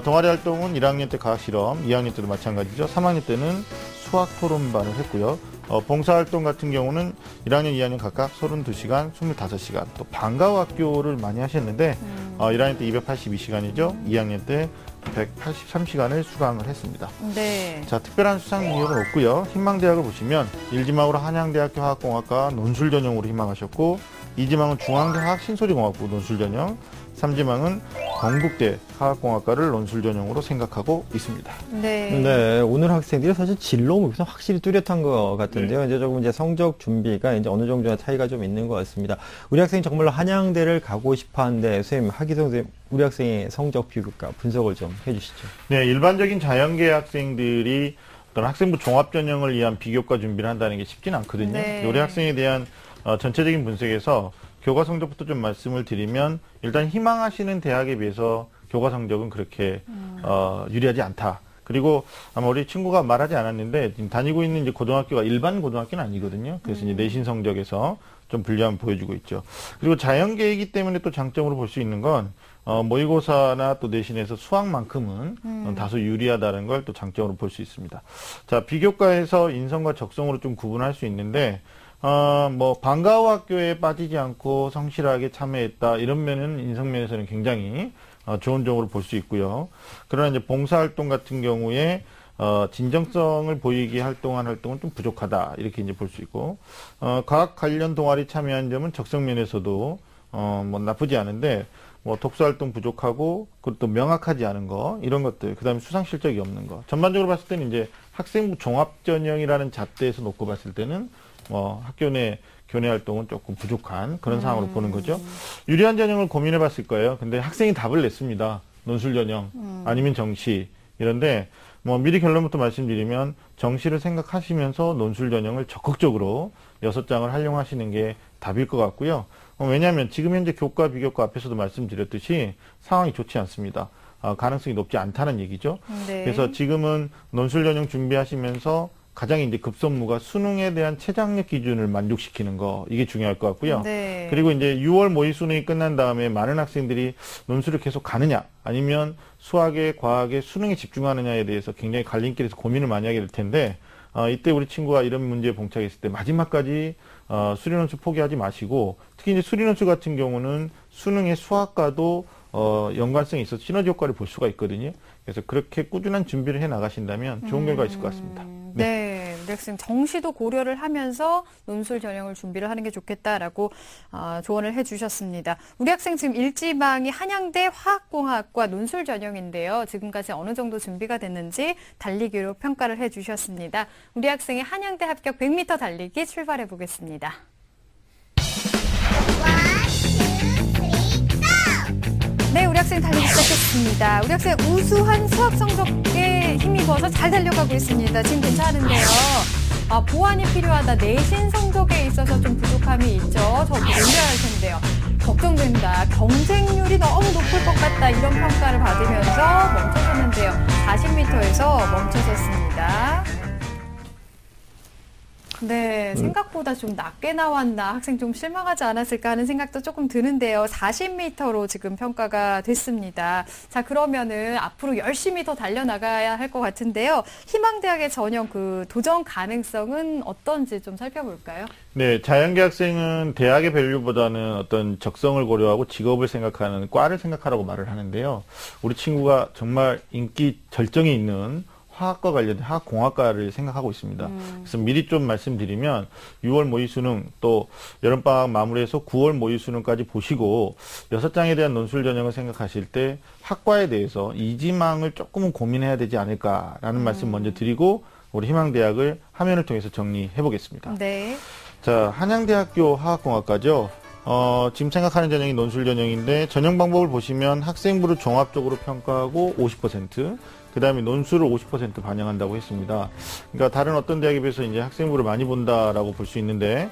동아리 활동은 1학년 때 과학 실험, 2학년 때도 마찬가지죠. 3학년 때는 수학 토론반을 했고요. 봉사활동 같은 경우는 1학년, 2학년 각각 32시간, 25시간, 또 방과후 학교를 많이 하셨는데 1학년 때 282시간이죠. 2학년 때 183시간을 수강을 했습니다.
네.
자, 특별한 수상 이력은 없고요. 희망대학을 보시면 1지망으로 한양대학교 화학공학과 논술 전형으로 희망하셨고 2지망은 중앙대 화학신소리공학부 논술 전형, 3지망은 경북대 화학공학과를 논술 전형으로 생각하고 있습니다.
네.
네, 오늘 학생들이 사실 진로 목표는 확실히 뚜렷한 것 같은데요. 이제 조금 이제 성적 준비가 이제 어느 정도의 차이가 좀 있는 것 같습니다. 우리 학생이 정말로 한양대를 하고 싶어 하는데, 선생님, 하기성 선생님, 우리 학생의 성적 비교과 분석을 좀 해주시죠.
네, 일반적인 자연계 학생들이 어떤 학생부 종합 전형을 위한 비교과 준비를 한다는 게 쉽지는 않거든요.
네.
우리 학생에 대한 전체적인 분석에서 교과 성적부터 좀 말씀을 드리면 일단 희망하시는 대학에 비해서 교과 성적은 그렇게 유리하지 않다. 그리고 아마 우리 친구가 말하지 않았는데 지금 다니고 있는 이제 고등학교가 일반 고등학교는 아니거든요. 그래서 이제 내신 성적에서 좀 불리함을 보여주고 있죠. 그리고 자연계이기 때문에 또 장점으로 볼 수 있는 건 모의고사나 또 내신에서 수학만큼은 다소 유리하다는 걸 또 장점으로 볼 수 있습니다. 자, 비교과에서 인성과 적성으로 좀 구분할 수 있는데 뭐 방과후 학교에 빠지지 않고 성실하게 참여했다 이런 면은 인성면에서는 굉장히 좋은 점으로 볼 수 있고요. 그러나 이제 봉사활동 같은 경우에 진정성을 보이게 활동한 활동은 좀 부족하다 이렇게 이제 볼 수 있고 과학 관련 동아리 참여한 점은 적성 면에서도 뭐 나쁘지 않은데 뭐 독서활동 부족하고 그리고 또 명확하지 않은 거 이런 것들 그다음에 수상 실적이 없는 거 전반적으로 봤을 때는 이제 학생부 종합전형이라는 잣대에서 놓고 봤을 때는 뭐 학교 내 교내 활동은 조금 부족한 그런 상황으로 보는 거죠. 유리한 전형을 고민해 봤을 거예요. 근데 학생이 답을 냈습니다. 논술 전형 아니면 정시 이런데 뭐 미리 결론부터 말씀드리면 정시를 생각하시면서 논술 전형을 적극적으로 6장을 활용하시는 게 답일 것 같고요. 왜냐하면 지금 현재 교과 비교과 앞에서도 말씀드렸듯이 상황이 좋지 않습니다. 가능성이 높지 않다는 얘기죠.
네.
그래서 지금은 논술 전형 준비하시면서 가장 이제 급선무가 수능에 대한 최저학력 기준을 만족시키는 거 이게 중요할 것 같고요.
네.
그리고 이제 6월 모의 수능이 끝난 다음에 많은 학생들이 논술을 계속 가느냐 아니면 수학에 과학에 수능에 집중하느냐에 대해서 굉장히 갈림길에서 고민을 많이 하게 될 텐데 이때 우리 친구가 이런 문제에 봉착했을 때 마지막까지 수리논술 포기하지 마시고 특히 이제 수리논술 같은 경우는 수능의 수학과도 연관성이 있어서 시너지 효과를 볼 수가 있거든요. 그래서 그렇게 꾸준한 준비를 해 나가신다면 좋은 결과 있을 것 같습니다.
네, 우리 학생 정시도 고려를 하면서 논술 전형을 준비를 하는 게 좋겠다라고 조언을 해주셨습니다. 우리 학생 지금 일지망이 한양대 화학공학과 논술 전형인데요. 지금까지 어느 정도 준비가 됐는지 달리기로 평가를 해주셨습니다. 우리 학생의 한양대 합격 100m 달리기 출발해 보겠습니다. 네, 우리 학생 달리기 시작했습니다. 우리 학생 우수한 수학 성적에 힘입어서 잘 달려가고 있습니다. 지금 괜찮은데요. 보완이 필요하다. 내신 성적에 있어서 좀 부족함이 있죠. 저 올려야 할 텐데요. 걱정된다. 경쟁률이 너무 높을 것 같다. 이런 평가를 받으면서 멈춰섰는데요. 40m에서 멈춰섰습니다. 네, 생각보다 좀 낮게 나왔나, 학생 좀 실망하지 않았을까 하는 생각도 조금 드는데요. 40m로 지금 평가가 됐습니다. 자, 그러면은 앞으로 열심히 더 달려나가야 할 것 같은데요. 희망대학의 전형 그 도전 가능성은 어떤지 좀 살펴볼까요?
네, 자연계 학생은 대학의 밸류보다는 어떤 적성을 고려하고 직업을 생각하는 과를 생각하라고 말을 하는데요. 우리 친구가 정말 인기 절정이 있는 화학과 관련된 화학공학과를 생각하고 있습니다. 그래서 미리 좀 말씀드리면 6월 모의 수능 또 여름방학 마무리해서 9월 모의 수능까지 보시고 6장에 대한 논술 전형을 생각하실 때 학과에 대해서 이지망을 조금은 고민해야 되지 않을까라는 말씀 먼저 드리고 우리 희망대학을 화면을 통해서 정리해 보겠습니다.
네.
자, 한양대학교 화학공학과죠. 지금 생각하는 전형이 논술 전형인데 전형 방법을 보시면 학생부를 종합적으로 평가하고 50%, 그 다음에 논술을 50% 반영한다고 했습니다. 그러니까 다른 어떤 대학에 비해서 이제 학생부를 많이 본다라고 볼 수 있는데,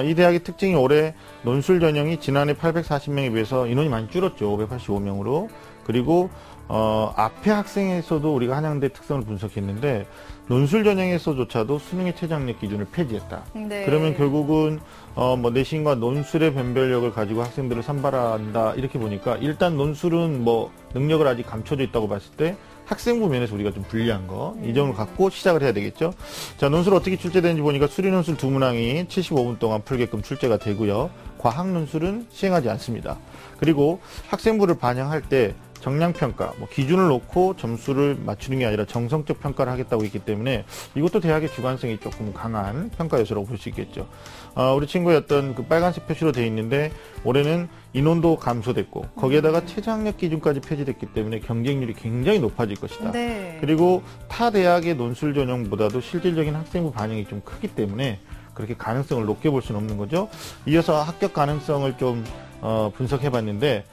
이 대학의 특징이 올해 논술 전형이 지난해 840명에 비해서 인원이 많이 줄었죠. 585명으로. 그리고, 앞에 학생에서도 우리가 한양대 특성을 분석했는데, 논술 전형에서조차도 수능의 최저학력 기준을 폐지했다.
네.
그러면 결국은 뭐 내신과 논술의 변별력을 가지고 학생들을 선발한다 이렇게 보니까 일단 논술은 뭐 능력을 아직 감춰져 있다고 봤을 때 학생부 면에서 우리가 좀 불리한 거 이 점을 갖고 시작을 해야 되겠죠. 자, 논술 어떻게 출제되는지 보니까 수리 논술 2문항이 75분 동안 풀게끔 출제가 되고요. 과학 논술은 시행하지 않습니다. 그리고 학생부를 반영할 때 정량평가, 뭐 기준을 놓고 점수를 맞추는 게 아니라 정성적 평가를 하겠다고 했기 때문에 이것도 대학의 주관성이 조금 강한 평가 요소라고 볼 수 있겠죠. 우리 친구의 어떤 그 빨간색 표시로 되어 있는데 올해는 인원도 감소됐고 거기에다가 최저학력 기준까지 폐지됐기 때문에 경쟁률이 굉장히 높아질 것이다.
네.
그리고 타 대학의 논술 전형보다도 실질적인 학생부 반영이 좀 크기 때문에 그렇게 가능성을 높게 볼 수는 없는 거죠. 이어서 합격 가능성을 좀 분석해봤는데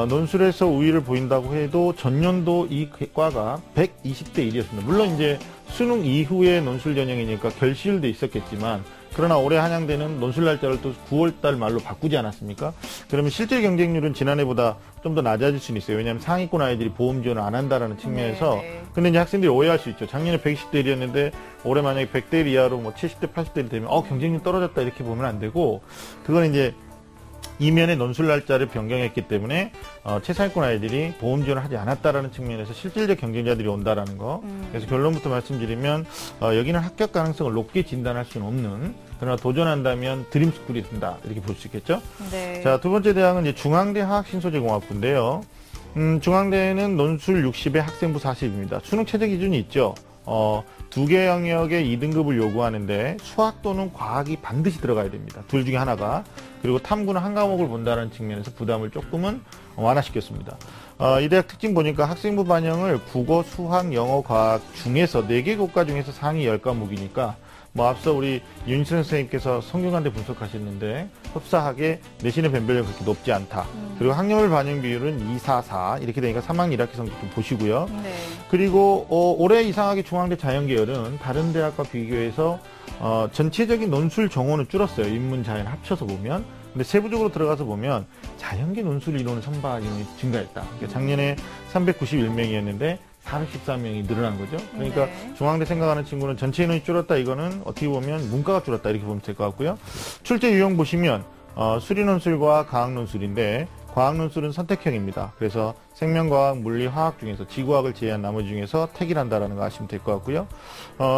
논술에서 우위를 보인다고 해도 전년도 이 과가 120대 1이었습니다. 물론 이제 수능 이후에 논술 전형이니까 결실도 있었겠지만 그러나 올해 한양대는 논술 날짜를 또 9월달 말로 바꾸지 않았습니까? 그러면 실질 경쟁률은 지난해보다 좀 더 낮아질 수는 있어요. 왜냐하면 상위권 아이들이 보험 지원을 안 한다라는 측면에서.
네.
근데 이제 학생들이 오해할 수 있죠. 작년에 120대 1이었는데 올해 만약에 100대 1 이하로 뭐 70대 80대 1 되면 경쟁률 떨어졌다 이렇게 보면 안 되고 그건 이제 이면에 논술 날짜를 변경했기 때문에 최상위권 아이들이 보험 지원을 하지 않았다라는 측면에서 실질적 경쟁자들이 온다라는 거. 그래서 결론부터 말씀드리면 여기는 합격 가능성을 높게 진단할 수는 없는 그러나 도전한다면 드림스쿨이 된다 이렇게 볼 수 있겠죠.
네.
자, 두 번째 대학은 이제 중앙대 화학신소재공학부인데요. 중앙대는 논술 60에 학생부 40입니다. 수능 최저 기준이 있죠. 두 개 영역의 2등급을 요구하는데 수학 또는 과학이 반드시 들어가야 됩니다. 둘 중에 하나가. 그리고 탐구는 한 과목을 본다는 측면에서 부담을 조금은 완화시켰습니다. 이 대학 특징 보니까 학생부 반영을 국어, 수학, 영어, 과학 중에서 4개 교과 중에서 상위 10과목이니까 뭐 앞서 우리 윤희선 선생님께서 성균관대 분석하셨는데 흡사하게 내신의 변별력이 그렇게 높지 않다. 그리고 학력을 반영 비율은 2, 4, 4 이렇게 되니까 3학년 1학기 성적 좀 보시고요.
네.
그리고 올해 이상하게 중앙대 자연계열은 다른 대학과 비교해서 전체적인 논술 정원은 줄었어요. 인문, 자연 합쳐서 보면. 근데 세부적으로 들어가서 보면 자연계 논술 이론 선발 인원이 증가했다. 그러니까 작년에 391명이었는데 414명이 늘어난 거죠. 그러니까
네.
중앙대 생각하는 친구는 전체 인원이 줄었다. 이거는 어떻게 보면 문과가 줄었다. 이렇게 보면 될 것 같고요. 출제 유형 보시면 수리 논술과 과학 논술인데 과학 논술은 선택형입니다. 그래서 생명과학, 물리, 화학 중에서 지구학을 제외한 나머지 중에서 택일 한다라는 거 아시면 될 것 같고요.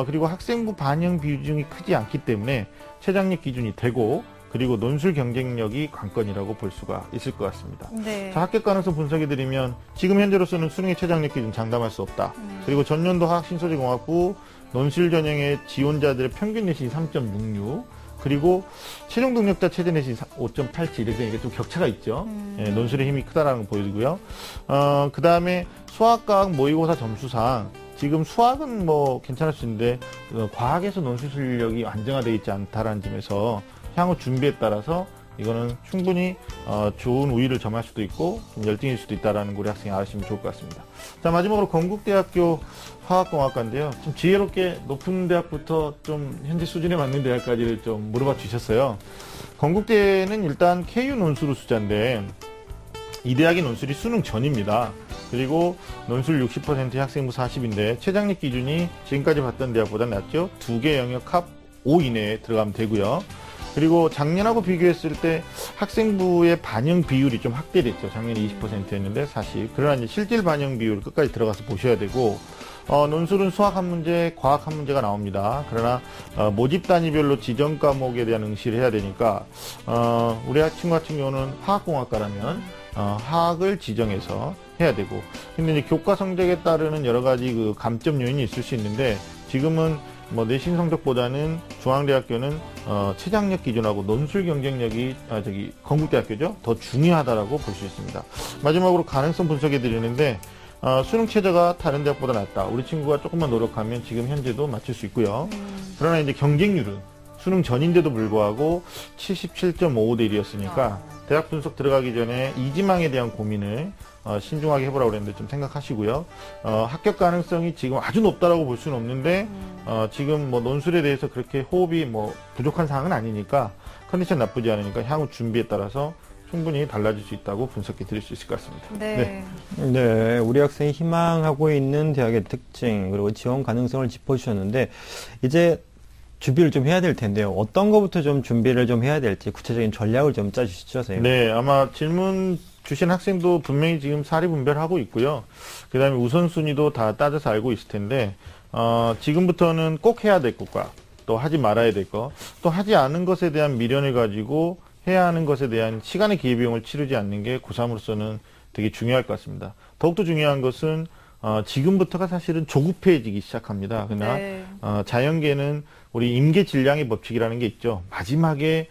그리고 학생부 반영 비중이 크지 않기 때문에 최장력 기준이 되고 그리고 논술 경쟁력이 관건이라고 볼 수가 있을 것 같습니다.
네.
자, 합격 가능성 분석해드리면 지금 현재로서는 수능의 최장력 기준 장담할 수 없다. 그리고 전년도 화학신소재공학부 논술 전형의 지원자들의 평균 내신이 3.66 그리고 최종 능력자 최저 내신이 5.87 이렇게 되니까 좀 격차가 있죠. 예, 논술의 힘이 크다라는 거 보여주고요. 그 다음에 수학과학 모의고사 점수상 지금 수학은 뭐 괜찮을 수 있는데 과학에서 논술 실력이 안정화되어 있지 않다라는 점에서 향후 준비에 따라서 이거는 충분히 좋은 우위를 점할 수도 있고 좀 열등일 수도 있다는 거 우리 학생이 아시면 좋을 것 같습니다. 자, 마지막으로 건국대학교 화학공학과인데요. 좀 지혜롭게 높은 대학부터 좀 현재 수준에 맞는 대학까지를 좀 물어봐 주셨어요. 건국대는 일단 KU 논술 우수자인데 이 대학의 논술이 수능 전입니다. 그리고 논술 60%의 학생부 40인데 최장력 기준이 지금까지 봤던 대학보다 낮죠. 2개 영역 합 5 이내에 들어가면 되고요. 그리고 작년하고 비교했을 때 학생부의 반영 비율이 좀 확대됐죠. 작년에 20%였는데 40. 그러나 이제 실질 반영 비율 끝까지 들어가서 보셔야 되고 논술은 수학 한 문제, 과학 한 문제가 나옵니다. 그러나 모집 단위별로 지정 과목에 대한 응시를 해야 되니까 우리 친구 같은 경우는 화학공학과라면 화학을 지정해서 해야 되고 근데 이제 교과 성적에 따르는 여러 가지 그 감점 요인이 있을 수 있는데 지금은 뭐 내신 성적보다는 중앙대학교는 최장력 기준하고 논술 경쟁력이 건국대학교죠 더 중요하다라고 볼 수 있습니다. 마지막으로 가능성 분석해 드리는데 수능 최저가 다른 대학보다 낮다. 우리 친구가 조금만 노력하면 지금 현재도 맞출 수 있고요. 그러나 이제 경쟁률은 수능 전인데도 불구하고 77.55대 1이었으니까 대학 분석 들어가기 전에 이지망에 대한 고민을 신중하게 해보라고 그랬는데 좀 생각하시고요. 합격 가능성이 지금 아주 높다라고 볼 수는 없는데 지금 뭐 논술에 대해서 그렇게 호흡이 뭐 부족한 상황은 아니니까 컨디션 나쁘지 않으니까 향후 준비에 따라서 충분히 달라질 수 있다고 분석해 드릴 수 있을 것 같습니다.
네.
네, 우리 학생이 희망하고 있는 대학의 특징 그리고 지원 가능성을 짚어주셨는데 이제 준비를 좀 해야 될 텐데요. 어떤 것부터 좀 준비를 좀 해야 될지 구체적인 전략을 좀 짜주시죠, 선생님.
네, 아마 질문 주신 학생도 분명히 지금 사리 분별하고 있고요. 그 다음에 우선순위도 다 따져서 알고 있을 텐데, 지금부터는 꼭 해야 될 것과 또 하지 말아야 될 것, 또 하지 않은 것에 대한 미련을 가지고 해야 하는 것에 대한 시간의 기회비용을 치르지 않는 게 고3으로서는 되게 중요할 것 같습니다. 더욱더 중요한 것은 지금부터가 사실은 조급해지기 시작합니다. 그러나
네.
자연계는 우리 임계 질량의 법칙이라는 게 있죠. 마지막에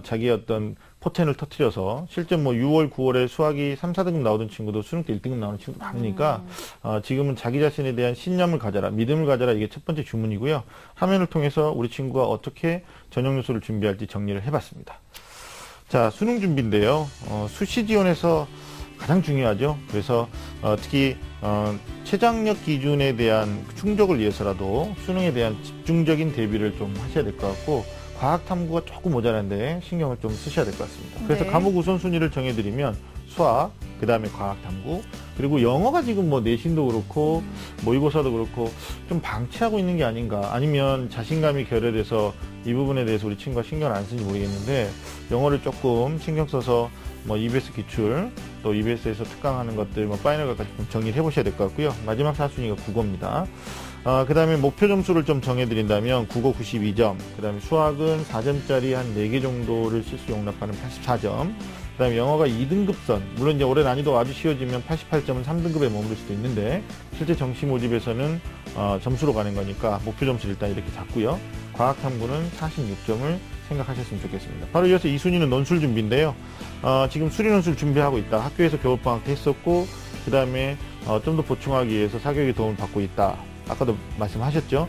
자기의 어떤 포텐을 터뜨려서 실제 뭐 6월, 9월에 수학이 3, 4등급 나오던 친구도 수능 때 1등급 나오는 친구도 많으니까 지금은 자기 자신에 대한 신념을 가져라, 믿음을 가져라 이게 첫 번째 주문이고요. 화면을 통해서 우리 친구가 어떻게 전형 요소를 준비할지 정리를 해봤습니다. 자, 수능 준비인데요. 수시 지원에서 가장 중요하죠. 그래서 특히 최장력 기준에 대한 충족을 위해서라도 수능에 대한 집중적인 대비를 좀 하셔야 될 것 같고 과학 탐구가 조금 모자란데 신경을 좀 쓰셔야 될 것 같습니다. 그래서
네.
과목 우선순위를 정해드리면 수학, 그 다음에 과학 탐구, 그리고 영어가 지금 뭐 내신도 그렇고 모의고사도 그렇고 좀 방치하고 있는 게 아닌가, 아니면 자신감이 결여돼서 이 부분에 대해서 우리 친구가 신경을 안 쓰는지 모르겠는데 영어를 조금 신경 써서 뭐 EBS 기출, 또 EBS에서 특강하는 것들, 뭐 파이널까지 좀 정리를 해보셔야 될 것 같고요. 마지막 4순위가 국어입니다. 그 다음에 목표 점수를 좀 정해드린다면 국어 92점, 그 다음에 수학은 4점짜리 한 4개 정도를 실수 용납하는 84점, 그 다음에 영어가 2등급선, 물론 이제 올해 난이도 아주 쉬워지면 88점은 3등급에 머무를 수도 있는데 실제 정시 모집에서는 점수로 가는 거니까 목표 점수를 일단 이렇게 잡고요. 과학탐구는 46점을 생각하셨으면 좋겠습니다. 바로 이어서 2순위는 논술 준비인데요. 지금 수리 논술 준비하고 있다. 학교에서 겨울방학 때 했었고, 그 다음에 좀 더 보충하기 위해서 사교육의 도움을 받고 있다. 아까도 말씀하셨죠.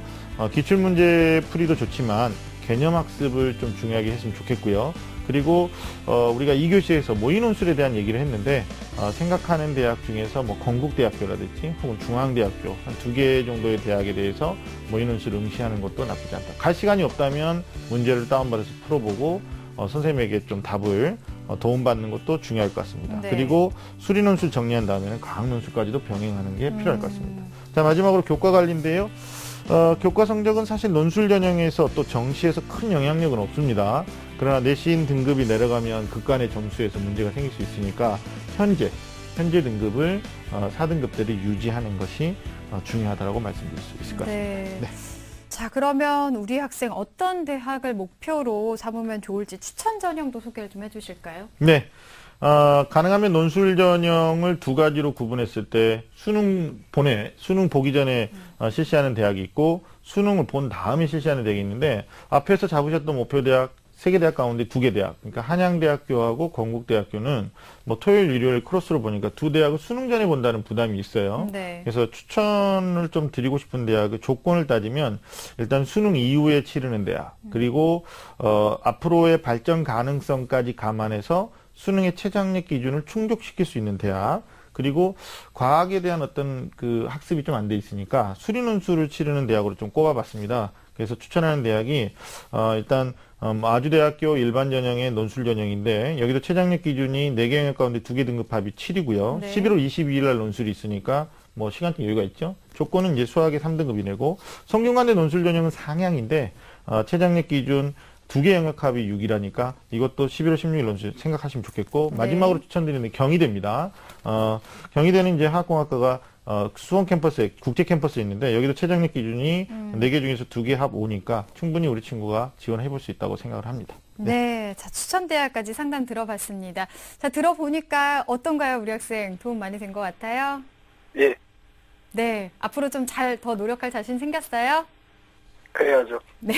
기출문제 풀이도 좋지만 개념학습을 좀 중요하게 했으면 좋겠고요. 그리고 우리가 2교시에서 모의논술에 대한 얘기를 했는데 생각하는 대학 중에서 뭐 건국대학교라든지 혹은 중앙대학교 한 2개 정도의 대학에 대해서 모의논술을 응시하는 것도 나쁘지 않다. 갈 시간이 없다면 문제를 다운받아서 풀어보고 선생님에게 좀 답을 도움받는 것도 중요할 것 같습니다.
네.
그리고 수리논술 정리한 다음에는 과학논술까지도 병행하는 게 필요할 것 같습니다. 자, 마지막으로 교과 관리인데요. 교과 성적은 사실 논술 전형에서 또 정시에서 큰 영향력은 없습니다. 그러나 내신 등급이 내려가면 극간의 점수에서 문제가 생길 수 있으니까 현재 등급을 4등급대로 유지하는 것이 중요하다고 말씀드릴 수 있을 것 같습니다.
네.
네.
자, 그러면 우리 학생 어떤 대학을 목표로 삼으면 좋을지 추천 전형도 소개를 좀 해주실까요?
네. 가능하면 논술 전형을 2가지로 구분했을 때 수능 보기 전에 실시하는 대학이 있고 수능을 본 다음에 실시하는 대학이 있는데 앞에서 잡으셨던 목표 대학 3개 대학 가운데 2개 대학, 그러니까 한양대학교하고 건국대학교는 뭐 토요일, 일요일 크로스로 보니까 2 대학을 수능 전에 본다는 부담이 있어요.
네.
그래서 추천을 좀 드리고 싶은 대학의 조건을 따지면 일단 수능 이후에 치르는 대학, 그리고 앞으로의 발전 가능성까지 감안해서 수능의 최장력 기준을 충족시킬 수 있는 대학, 그리고 과학에 대한 어떤 그 학습이 좀 안 돼 있으니까 수리 논술을 치르는 대학으로 좀 꼽아봤습니다. 그래서 추천하는 대학이 일단 아주대학교 일반 전형의 논술 전형인데 여기도 최장력 기준이 4개 영역 가운데 2개 등급 합이 7이고요.
네.
11월 22일 날 논술이 있으니까 뭐 시간대 여유가 있죠. 조건은 이제 수학의 3등급이 내고 성균관대 논술 전형은 상향인데 최장력 기준 2개 영역 합이 6이라니까 이것도 11월 16일 논술 생각하시면 좋겠고
네.
마지막으로 추천드리는 경희대입니다. 경희대는 이제 화학공학과가 수원 캠퍼스에 국제 캠퍼스에 있는데 여기도 최장력 기준이 4개 중에서 2개 합 5니까 충분히 우리 친구가 지원해 볼 수 있다고 생각을 합니다.
네. 자, 추천 대학까지 상담 들어봤습니다. 자, 들어보니까 어떤가요, 우리 학생? 도움 많이 된 것 같아요?
예,
네. 앞으로 좀 더 노력할 자신 생겼어요?
그래야죠.
네.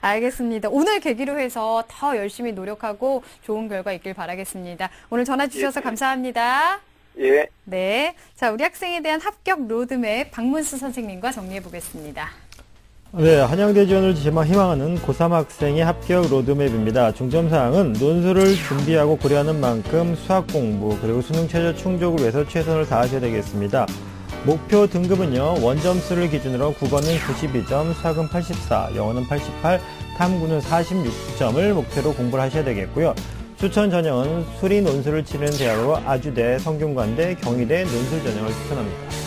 알겠습니다. 오늘 계기로 해서 더 열심히 노력하고 좋은 결과 있길 바라겠습니다. 오늘 전화 주셔서
예.
감사합니다.
예.
네. 자, 우리 학생에 대한 합격 로드맵 박문수 선생님과 정리해 보겠습니다.
네, 한양대 지원을 희망하는 고3 학생의 합격 로드맵입니다. 중점사항은 논술을 준비하고 고려하는 만큼 수학 공부 그리고 수능 최저 충족을 위해서 최선을 다하셔야 되겠습니다. 목표 등급은요, 원점수를 기준으로 국어는 92점, 수학은 84, 영어는 88, 탐구는 46점을 목표로 공부를 하셔야 되겠고요. 추천 전형은 수리 논술을 치르는 대학으로 아주대, 성균관대, 경희대 논술 전형을 추천합니다.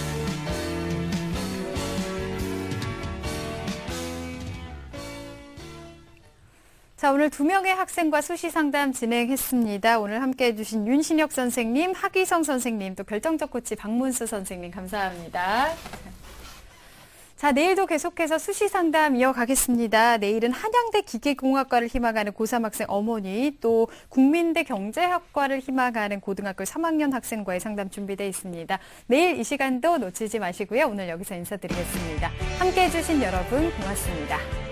자, 오늘 2명의 학생과 수시 상담 진행했습니다. 오늘 함께 해주신 윤신혁 선생님, 하기성 선생님, 또 결정적 코치 박문수 선생님 감사합니다. 자, 내일도 계속해서 수시 상담 이어가겠습니다. 내일은 한양대 기계공학과를 희망하는 고3 학생 어머니, 또 국민대 경제학과를 희망하는 고등학교 3학년 학생과의 상담 준비되어 있습니다. 내일 이 시간도 놓치지 마시고요. 오늘 여기서 인사드리겠습니다. 함께 해주신 여러분 고맙습니다.